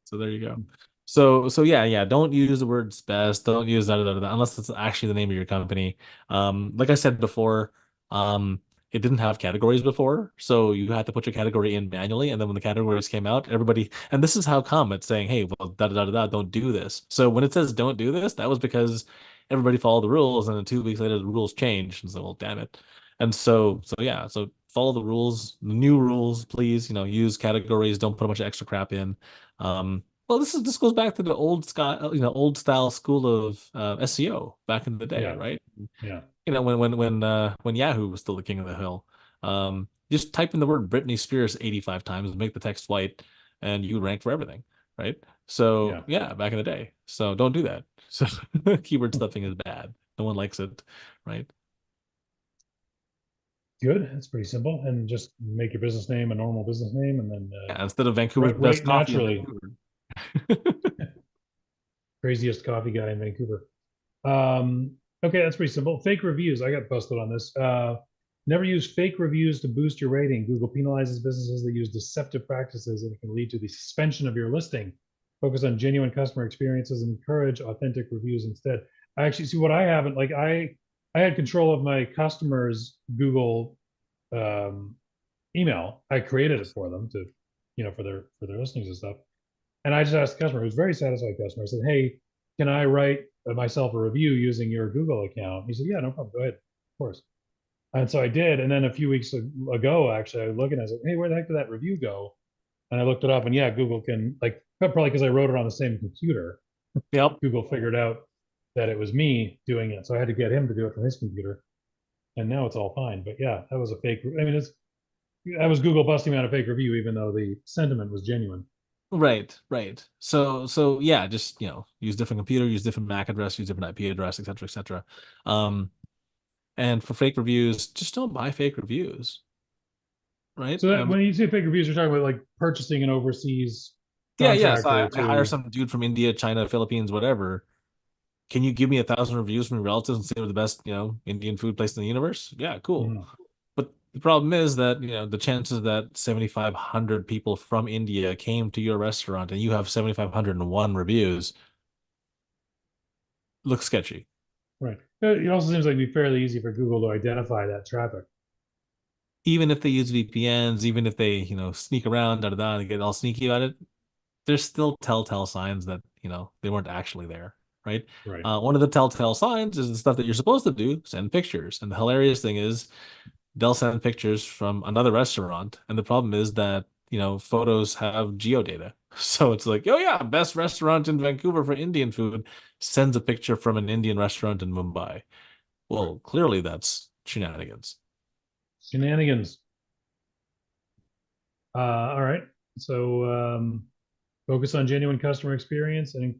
So there you go. So yeah, don't use the words best. Don't use that unless it's actually the name of your company. Like I said before, um, it didn't have categories before, so you had to put your category in manually, and then when the categories came out, everybody, and this is how come it's saying, hey, well, don't do this. So when it says don't do this, that was because everybody followed the rules, and then 2 weeks later the rules changed, and so, well, damn it. And so yeah, so follow the rules, the new rules, please. Use categories. Don't put a bunch of extra crap in. Well, this goes back to the old style school of SEO back in the day, Yeah, right? yeah, When Yahoo was still the king of the hill. Just type in the word Britney Spears 85 times and make the text white, and you rank for everything, right? So yeah. yeah, back in the day. So don't do that. So keyword stuffing is bad. No one likes it, right? Good. That's pretty simple. And just make your business name a normal business name, and then Yeah, instead of Vancouver's best write coffee in naturally. Vancouver. Craziest coffee guy in Vancouver. Um, okay, that's pretty simple. Fake reviews. I got busted on this. Never use fake reviews to boost your rating. Google penalizes businesses that use deceptive practices, and it can lead to the suspension of your listing. Focus on genuine customer experiences and encourage authentic reviews instead. I actually see what I haven't like. I had control of my customers' Google um, email. I created it for them to, for their listings and stuff. And I just asked the customer, who's a very satisfied customer. I said, "Hey, can I write myself a review using your Google account?" He said, "Yeah, no problem. Go ahead. Of course." And so I did. And then a few weeks ago, actually, I was looking, I said, "Hey, where the heck did that review go?" And I looked it up, and yeah, Google can, like, probably because I wrote it on the same computer, Yep. Google figured out that it was me doing it. So I had to get him to do it from his computer. And now it's all fine. But yeah, that was a fake. I mean, that was Google busting me on a fake review, even though the sentiment was genuine. Right, right. So yeah, just use different computer, use different MAC address, use different IP address, etc., etc. Um, and for fake reviews, just don't buy fake reviews, right? So that when you say fake reviews, you're talking about like purchasing an overseas Yeah. So I, contractor I hire to. some dude from India, China, Philippines, whatever. Can you give me 1,000 reviews from your relatives and say we're the best, Indian food place in the universe? Yeah, cool. Mhm. But the problem is that, the chances that 7,500 people from India came to your restaurant and you have 7,501 reviews look sketchy. Right. It also seems like it'd be fairly easy for Google to identify that traffic. Even if they use VPNs, even if they, sneak around, and get all sneaky about it, there's still telltale signs that, they weren't actually there, right? Right. One of the telltale signs is the stuff that you're supposed to do, send pictures. And the hilarious thing is they'll send pictures from another restaurant. And the problem is that, photos have geodata. So it's like, oh yeah, best restaurant in Vancouver for Indian food sends a picture from an Indian restaurant in Mumbai. Well, clearly that's shenanigans. Shenanigans. All right. So focus on genuine customer experience and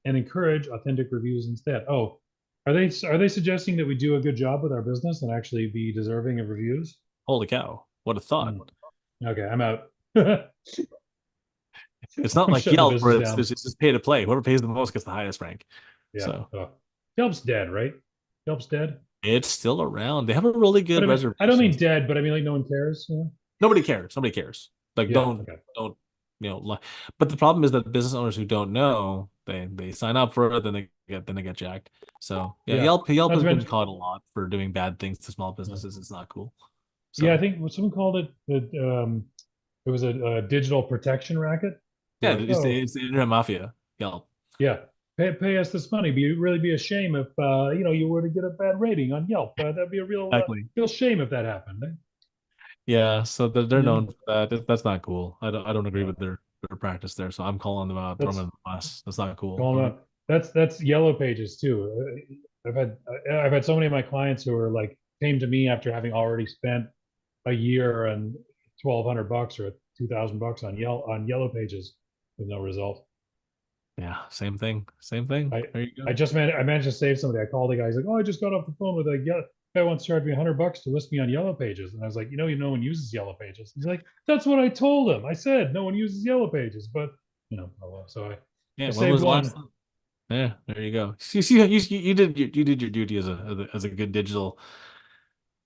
encourage authentic reviews instead. Oh, are they suggesting that we do a good job with our business and actually be deserving of reviews? Holy cow. What a thought. Okay, I'm out. I'm It's not like shutting the Yelp where business it's down. just pay to play. Whoever pays the most gets the highest rank. Yeah. So Yelp's dead, right? Yelp's dead. it's still around. They have a really But good I don't mean reservations. dead, but I mean like no one cares. Nobody cares. Nobody cares. Like Yeah. Okay. don't but the problem is that business owners who don't know, they sign up for it, then they get jacked. So yeah, Yeah. Yelp Not to has been mention, caught a lot for doing bad things to small yeah. businesses. It's not cool. Yeah, I So think what someone called it that it was a digital protection racket. They're yeah, like, it's the internet mafia. Yelp. yeah, pay us this money. Really be a shame if you were to get a bad rating on Yelp. That'd be a Exactly. real shame if that happened. Yeah, so they're Yeah, known for that. That's not cool. I don't agree yeah. with their practice there. So I'm calling them out, throwing That's them in the bus. That's not cool. calling Don't out. That's Yellow Pages too. I've had so many of my clients who are like came to me after having already spent a year and $1,200 or $2,000 on Yellow Pages with no result. Yeah, same thing. Same thing. I There you I go. just I managed to save somebody. I called the guy. He's like, "Oh, I just got off the phone with a guy wants to charge me $100 to list me on Yellow Pages." And I was like, no one uses Yellow Pages." He's like, "That's what I told him. I said no one uses Yellow Pages, but oh well." So I Yeah, when saved was the last one. time? Yeah, there you go. You did your duty as a good digital,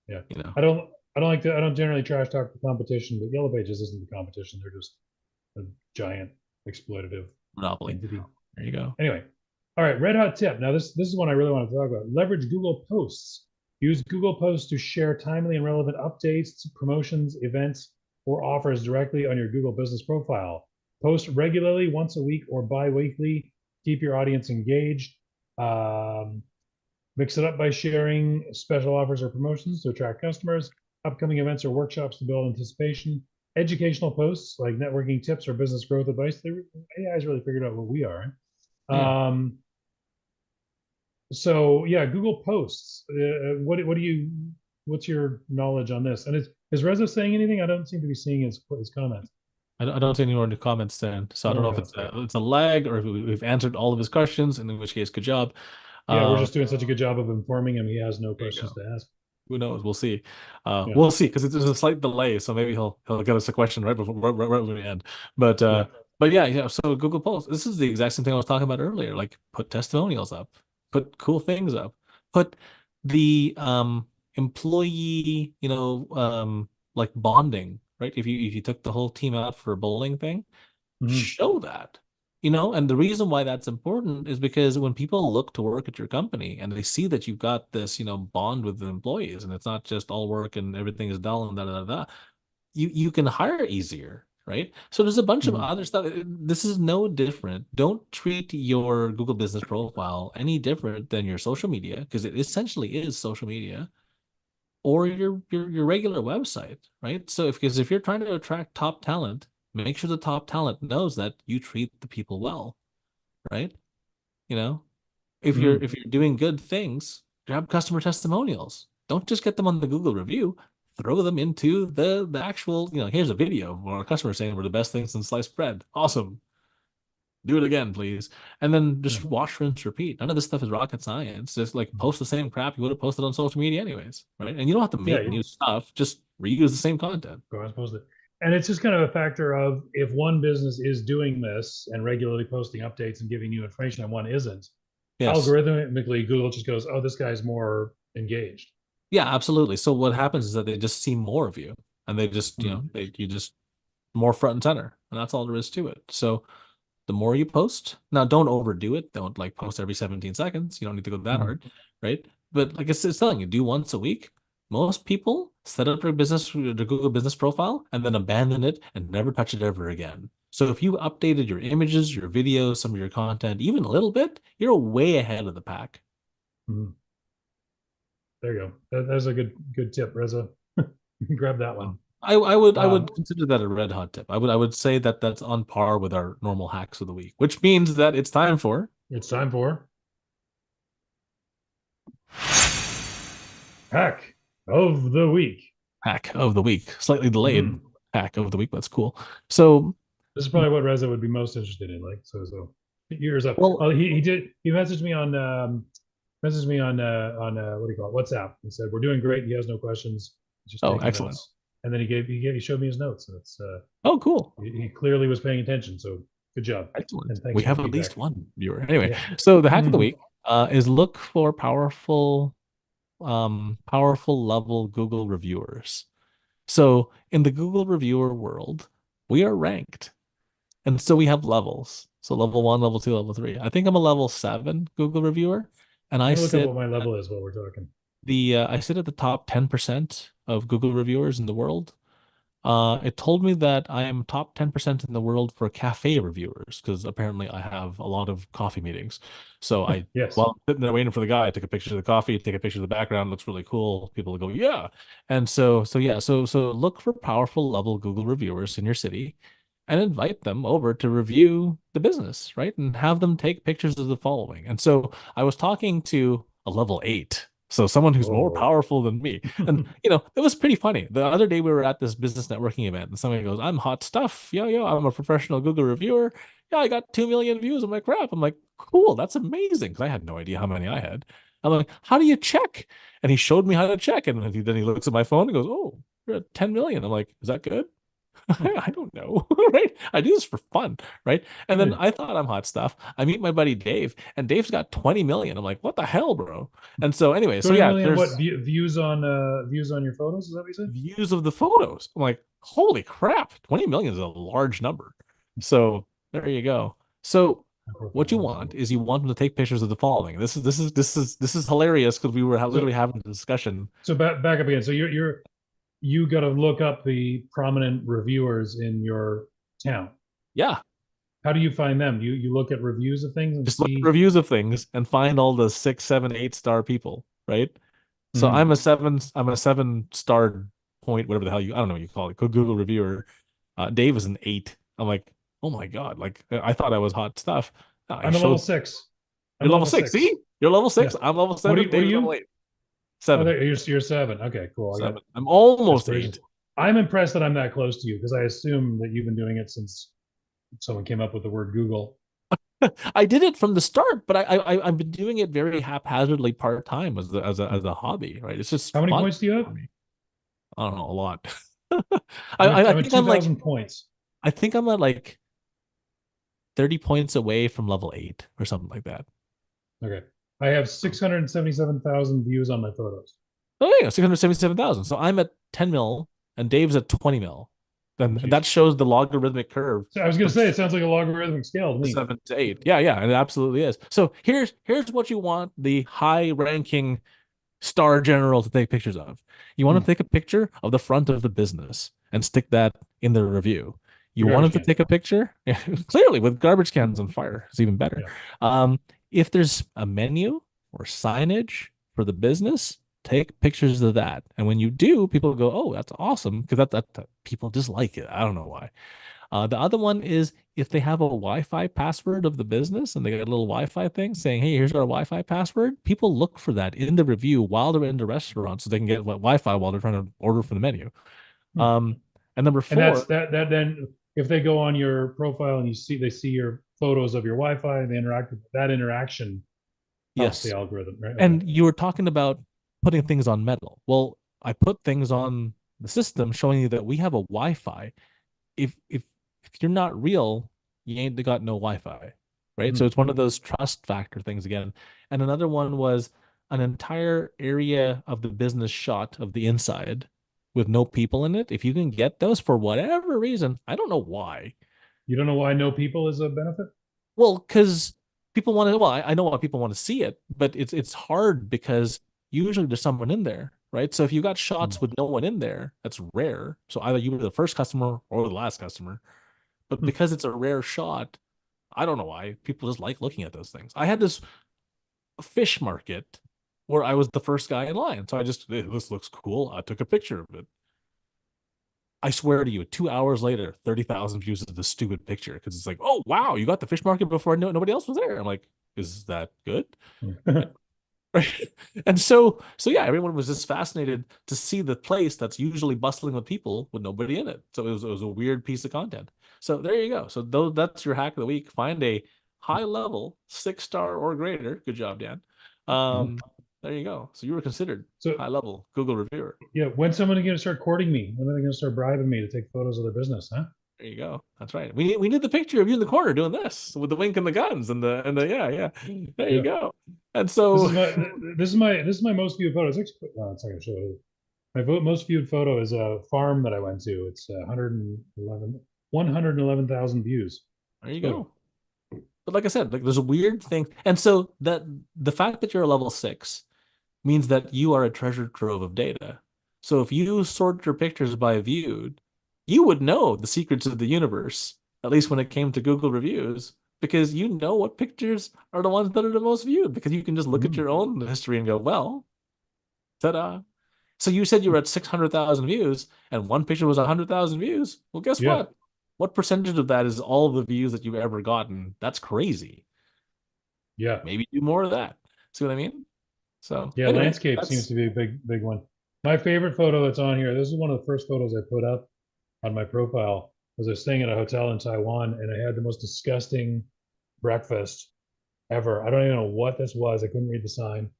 Yeah, you know, I don't generally trash talk the competition, but Yellow Pages isn't the competition. They're just a giant exploitative monopoly. entity. There you go. Anyway, all right, red hot tip. Now this is one I really want to talk about. Leverage Google Posts. Use Google Posts to share timely and relevant updates, promotions, events, or offers directly on your Google business profile. Post regularly, once a week or bi-weekly. Keep your audience engaged. Um, Mix it up by sharing special offers or promotions to attract customers, upcoming events or workshops to build anticipation, educational posts like networking tips or business growth advice. AI's really figured out what we are. Yeah. So yeah, Google Posts. What's your knowledge on this? And is Reza saying anything? I don't seem to be seeing his comments. I don't see any more in the comments then. So I don't No know if comments. Great. it's a lag or if we've answered all of his questions, and in which case, good job. Yeah, we're Um, just doing such a good job of informing him. He has no there you questions go. to ask. Who knows? We'll see. Yeah. We'll see because there's a slight delay, so maybe he'll get us a question right before right when we end. But Yeah. but yeah. So Google Posts. This is the exact same thing I was talking about earlier. Like put testimonials up, put cool things up, put the employee, like bonding, right? If you took the whole team out for a bowling thing, Mhm. show that. And the reason why that's important is because when people look to work at your company and they see that you've got this, bond with the employees and it's not just all work and everything is dull and da da da, you can hire easier, right? So there's a bunch of Mhm. other stuff. This is no different. Don't treat your Google Business Profile any different than your social media because it essentially is social media or your regular website, right? So because if you're trying to attract top talent, make sure the top talent knows that you treat the people well, right? You know, if you're Mhm. if you're doing good things, grab customer testimonials. Don't just get them on the Google review. Throw them into the actual, here's a video of our customer saying we're the best thing since sliced bread. Awesome. Do it again, please. And then Yeah. just watch, rinse, repeat. None of this stuff is rocket science. Just like post the same crap you would have posted on social media anyways, right? And you don't have to Yeah. make new stuff. Just reuse the same content. Go as opposed to, and it's just kind of a factor of if one business is doing this and regularly posting updates and giving you information and one isn't, Yes. algorithmically Google just goes, "Oh, this guy's more engaged." Yeah, absolutely. So what happens is that they just see more of you and they just, Mhm. you just more front and center. And that's all there is to it. So the more you post, now don't overdo it. Don't like post every 17 seconds. You don't need to go that Mhm. hard, right? But like it's telling you, do once a week. Most people set up their Google business profile, and then abandon it and never touch it ever again. So if you updated your images, your videos, some of your content, even a little bit, you're way ahead of the pack. Mhm. There you go. That's a good tip, Reza. Grab that one. I would consider that a red hot tip. I would say that that's on par with our normal hacks of the week, which means that it's time for It's time for hack of the week. hack of the week. Slightly delayed Mhm. hack of the week. That's cool. So, This is probably what Reza would be most interested in. Like, so yours up. well, Oh, he messaged me on what do you call it? WhatsApp. He said we're doing great. He has no questions. He's just oh, taking excellent. notes. And then he showed me his notes, and it's Oh, cool. he clearly was paying attention. So good job, Excellent. and thanks We for the have at feedback. least one viewer. Anyway, Yeah. so the hack of the Mhm. week is look for powerful level Google reviewers. So in the Google reviewer world, we are ranked. And so we have levels. So level one, level two, level three. I think I'm a level seven Google reviewer. And I'm I gonna look up sit what my at level is while we're talking. I sit at the top 10% of Google reviewers in the world. It told me that I am top 10% in the world for cafe reviewers because apparently I have a lot of coffee meetings. So Yes. while I'm sitting there waiting for the guy, I take a picture of the coffee, take a picture of the background, looks really cool. People will go, yeah. And so look for powerful level Google reviewers in your city and invite them over to review the business, right? And have them take pictures of the following. And so I was talking to a level eight. So someone who's more Oh. powerful than me. And it was pretty funny. The other day we were at this business networking event and somebody goes, I'm hot stuff. Yo, I'm a professional Google reviewer. Yeah, I got 2 million views. I'm like, crap. I'm like, cool, that's amazing. Because I had no idea how many I had. I'm like, how do you check? And he showed me how to check. And then he looks at my phone and goes, oh, you're at 10 million. I'm like, is that good? I don't know, right? I do this for fun, right? And then Yeah. I thought I'm hot stuff. I meet my buddy Dave, and Dave's got 20 million. I'm like, what the hell, bro? And so anyway, so 20 yeah, million what there's views on your photos? Is that what you said? views of the photos. I'm like, holy crap, 20 million is a large number. So there you go. So what you want is you want them to take pictures of the following. This is hilarious because we were So literally having a discussion. so back up again. So you got to look up the prominent reviewers in your town. Yeah, How do you find them? You look at reviews of things and just look at see. reviews of things and find all the 6, 7, 8 star people, right? So Mhm. I'm a 7 star point, whatever the hell I don't know what you call it, Google reviewer. Dave is an 8. I'm like, oh my God, like I thought I was hot stuff. I I'm a level showed 6. I'm you're a level level six. 6. See? You're level Yeah. 6. I'm level What are 7. you? What are Dave's level you? 8. Oh, 7. there, you're 7. Okay, cool. I got 7. I'm almost aspirations. 8. I'm impressed that I'm that close to you because I assume that you've been doing it since someone came up with the word Google. I did it from the start, but I've been doing it very haphazardly part time as a hobby, right? It's just How many fun points do you for have? me. I don't know, a lot. I'm at I I'm at think I'm like 2,000 points. I think I'm at like 30 points away from level 8 or something like that. Okay. I have 677,000 views on my photos. Oh yeah, 677,000. So I'm at 10 mil and Dave's at 20 mil. Oh, Then geez. that shows the logarithmic curve So I was going to from say, it sounds like a logarithmic scale to me. 7 to 8. Yeah, yeah, it absolutely is. So here's what you want the high ranking star general to take pictures of. You want Hmm. to take a picture of the front of the business and stick that in the review. The You want garbage him to can. take a picture, clearly with garbage cans on fire. It's even better. Yeah. Um, if there's a menu or signage for the business, take pictures of that. And when you do, people go, "Oh, that's awesome," because that people just like it. I don't know why. The other one is if they have a Wi-Fi password of the business and they got a little Wi-Fi thing saying, "Hey, here's our Wi-Fi password." People look for that in the review while they're in the restaurant so they can get Wi-Fi while they're trying to order from the menu. Hmm. Um, and number And that's four, that then if they go on your profile and they see your photos of your Wi-Fi and they interact with that interaction helps the yes. algorithm, right? Okay. And you were talking about putting things on metal. Well, I put things on the system showing you that we have a Wi-Fi. If you're not real, you ain't got no Wi-Fi, right? Hmm. So it's one of those trust factor things again. And another one was an entire area of the business shot of the inside with no people in it. If you can get those for whatever reason, I don't know why. You don't know why no people is a benefit? Well, because people want to. Well, I know why people want to see it, but it's hard because usually there's someone in there, right? So if you got Hmm. shots with no one in there, that's rare. So either you were the first customer or the last customer. But because it's a rare shot, I don't know why people just like looking at those things. I had this fish market where I was the first guy in line. So I just, "Hey, this looks cool." I took a picture of it. I swear to you, 2 hours later, 30,000 views of this stupid picture because it's like, oh, wow, you got the fish market before nobody else was there. I'm like, is that good? Right. And so yeah, everyone was just fascinated to see the place that's usually bustling with people with nobody in it. So it was a weird piece of content. So there you go. So that's your hack of the week. Find a high level 6-star or greater. Good job, Dan. There you go. So you were considered So high level Google reviewer. yeah, when's someone going to start courting me? When are they going to start bribing me to take photos of their business? Huh? There you go. That's right. We need the picture of you in the corner doing this with the wink and the guns and the yeah. There you Yeah. go. And This so is my this is my most viewed photo. It's actually, it's not gonna show it. My most viewed photo is a farm that I went to. It's 111,000 views. there you Photo. go. But like I said, like there's a weird thing. And so that the fact that you're a level 6 means that you are a treasure trove of data. So if you sort your pictures by viewed, you would know the secrets of the universe, at least when it came to Google reviews, because you know what pictures are the ones that are the most viewed, because you can just look at your own history and go, well, ta-da. So you said you were at 600,000 views and one picture was 100,000 views. Well, guess Yeah, what? What percentage of that is all the views that you've ever gotten? That's crazy. yeah, Maybe do more of that. See what I mean? So yeah. anyway, Landscape seems that's to be a big one. My favorite photo that's on here. This is one of the first photos I put up on my profile. Was I was staying at a hotel in Taiwan and I had the most disgusting breakfast ever. I don't even know what this was. I couldn't read the sign.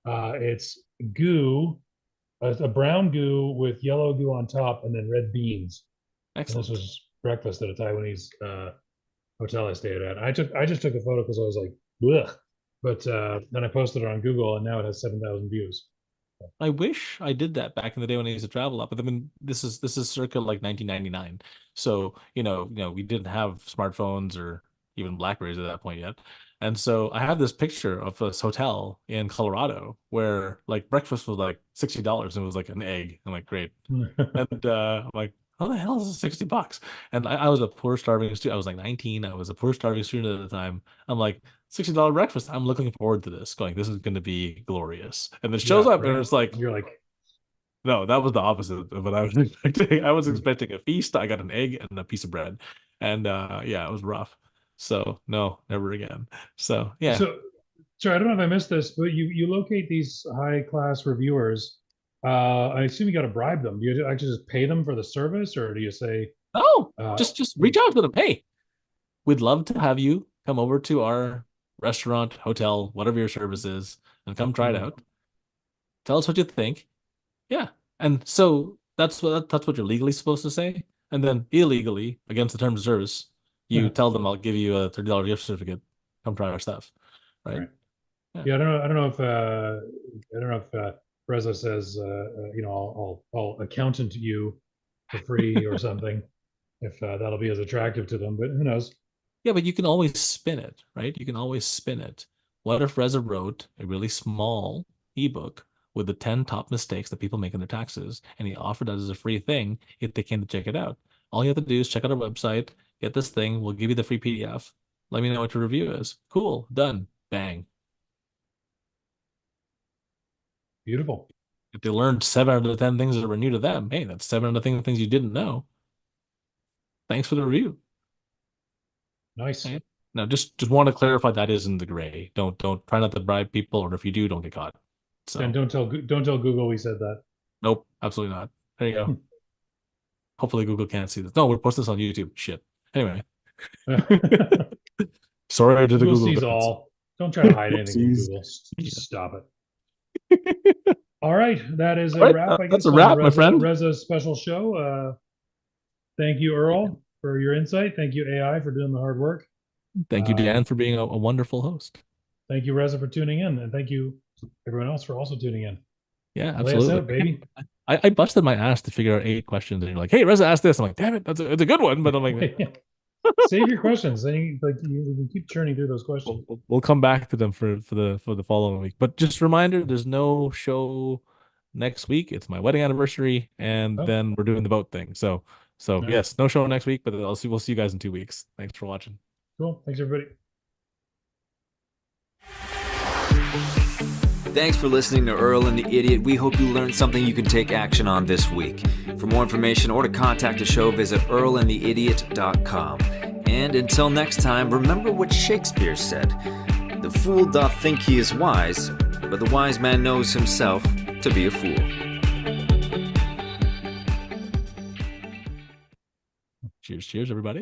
It's goo, a brown goo with yellow goo on top, and then red beans. And this excellent. was breakfast at a Taiwanese hotel I stayed at. I just took a photo because I was like, ugh. But then I posted it on Google, and now it has 7,000 views. I wish I did that back in the day when I used to travel up. But I mean, this is circa like 1999. So, we didn't have smartphones or even Blackberries at that point yet. And so I have this picture of this hotel in Colorado where like breakfast was like $60 and it was like an egg. I'm like, great. And I'm like, how the hell is this $60? And I was a poor starving student. I was like 19. I was a poor starving student at the time. I'm like, $60 breakfast. I'm looking forward to this. Going, this is going to be glorious. And it shows Yeah, up and right. it's like, You're like, no, that was the opposite of what I was expecting. I was expecting a feast. I got an egg and a piece of bread. And yeah, it was rough. So no, never again. So yeah. so. Sorry, I don't know if I missed this, but you locate these high class reviewers. I assume you got to bribe them. Do you actually just pay them for the service, or do you say, No, uh, just reach out to them. Hey, we'd love to have you come over to our restaurant, hotel, whatever your service is, and come try it out. Tell us what you think. Yeah. And so that's what you're legally supposed to say. And then illegally, against the terms of service, you tell them I'll give you a $30 gift certificate. Come try our stuff. Right? right? Yeah. Yeah, I don't know if Reza says, I'll accountant you for free or something, if that'll be as attractive to them. But who knows? Yeah, but you can always spin it, right? You can always spin it. What if Reza wrote a really small ebook with the 10 top mistakes that people make in their taxes, and he offered that as a free thing if they came to check it out? All you have to do is check out our website, get this thing, we'll give you the free PDF. Let me know what your review is. Cool, done. Bang. Beautiful, If they learned 7 out of the 10 things that were new to them, hey, that's 7 out of the things you didn't know. Thanks for the review. nice. Okay. Now, just want to clarify that is in the gray. Don't try not to bribe people, or if you do, don't get caught. So And don't tell Google we said that. nope, absolutely not. There you go. Hopefully Google can't see this. No, we're posting this on YouTube. Shit. Anyway, sorry to the Google Google sees guys. all. Don't try to hide anything from Sees. Google. Just Yeah. stop it. All right, that is a All right, wrap. I that's guess a wrap, on my friend. Reza's special show. Thank you, Earl, for your insight. Thank you, AI, for doing the hard work. Thank you, Dan, for being a wonderful host. Thank you, Reza, for tuning in, and thank you, everyone else, for also tuning in. Yeah, Lay us absolutely. out, baby. I busted my ass to figure out 8 questions, and you're like, "Hey, Reza, ask this." I'm like, "Damn it, it's a good one," but I'm like, Save your questions. Then you can keep churning through those questions. we'll come back to them for the following week. But just a reminder, there's no show next week. It's my wedding anniversary, and Oh, then we're doing the boat thing. So So Nice. yes, no show next week, but we'll see you guys in 2 weeks. Thanks for watching. Cool. Thanks, everybody. Thanks for listening to Earl and the Idiot. We hope you learned something you can take action on this week. For more information or to contact the show, visit earlandtheidiot.com. And until next time, remember what Shakespeare said. The fool doth think he is wise, but the wise man knows himself to be a fool. Cheers, everybody.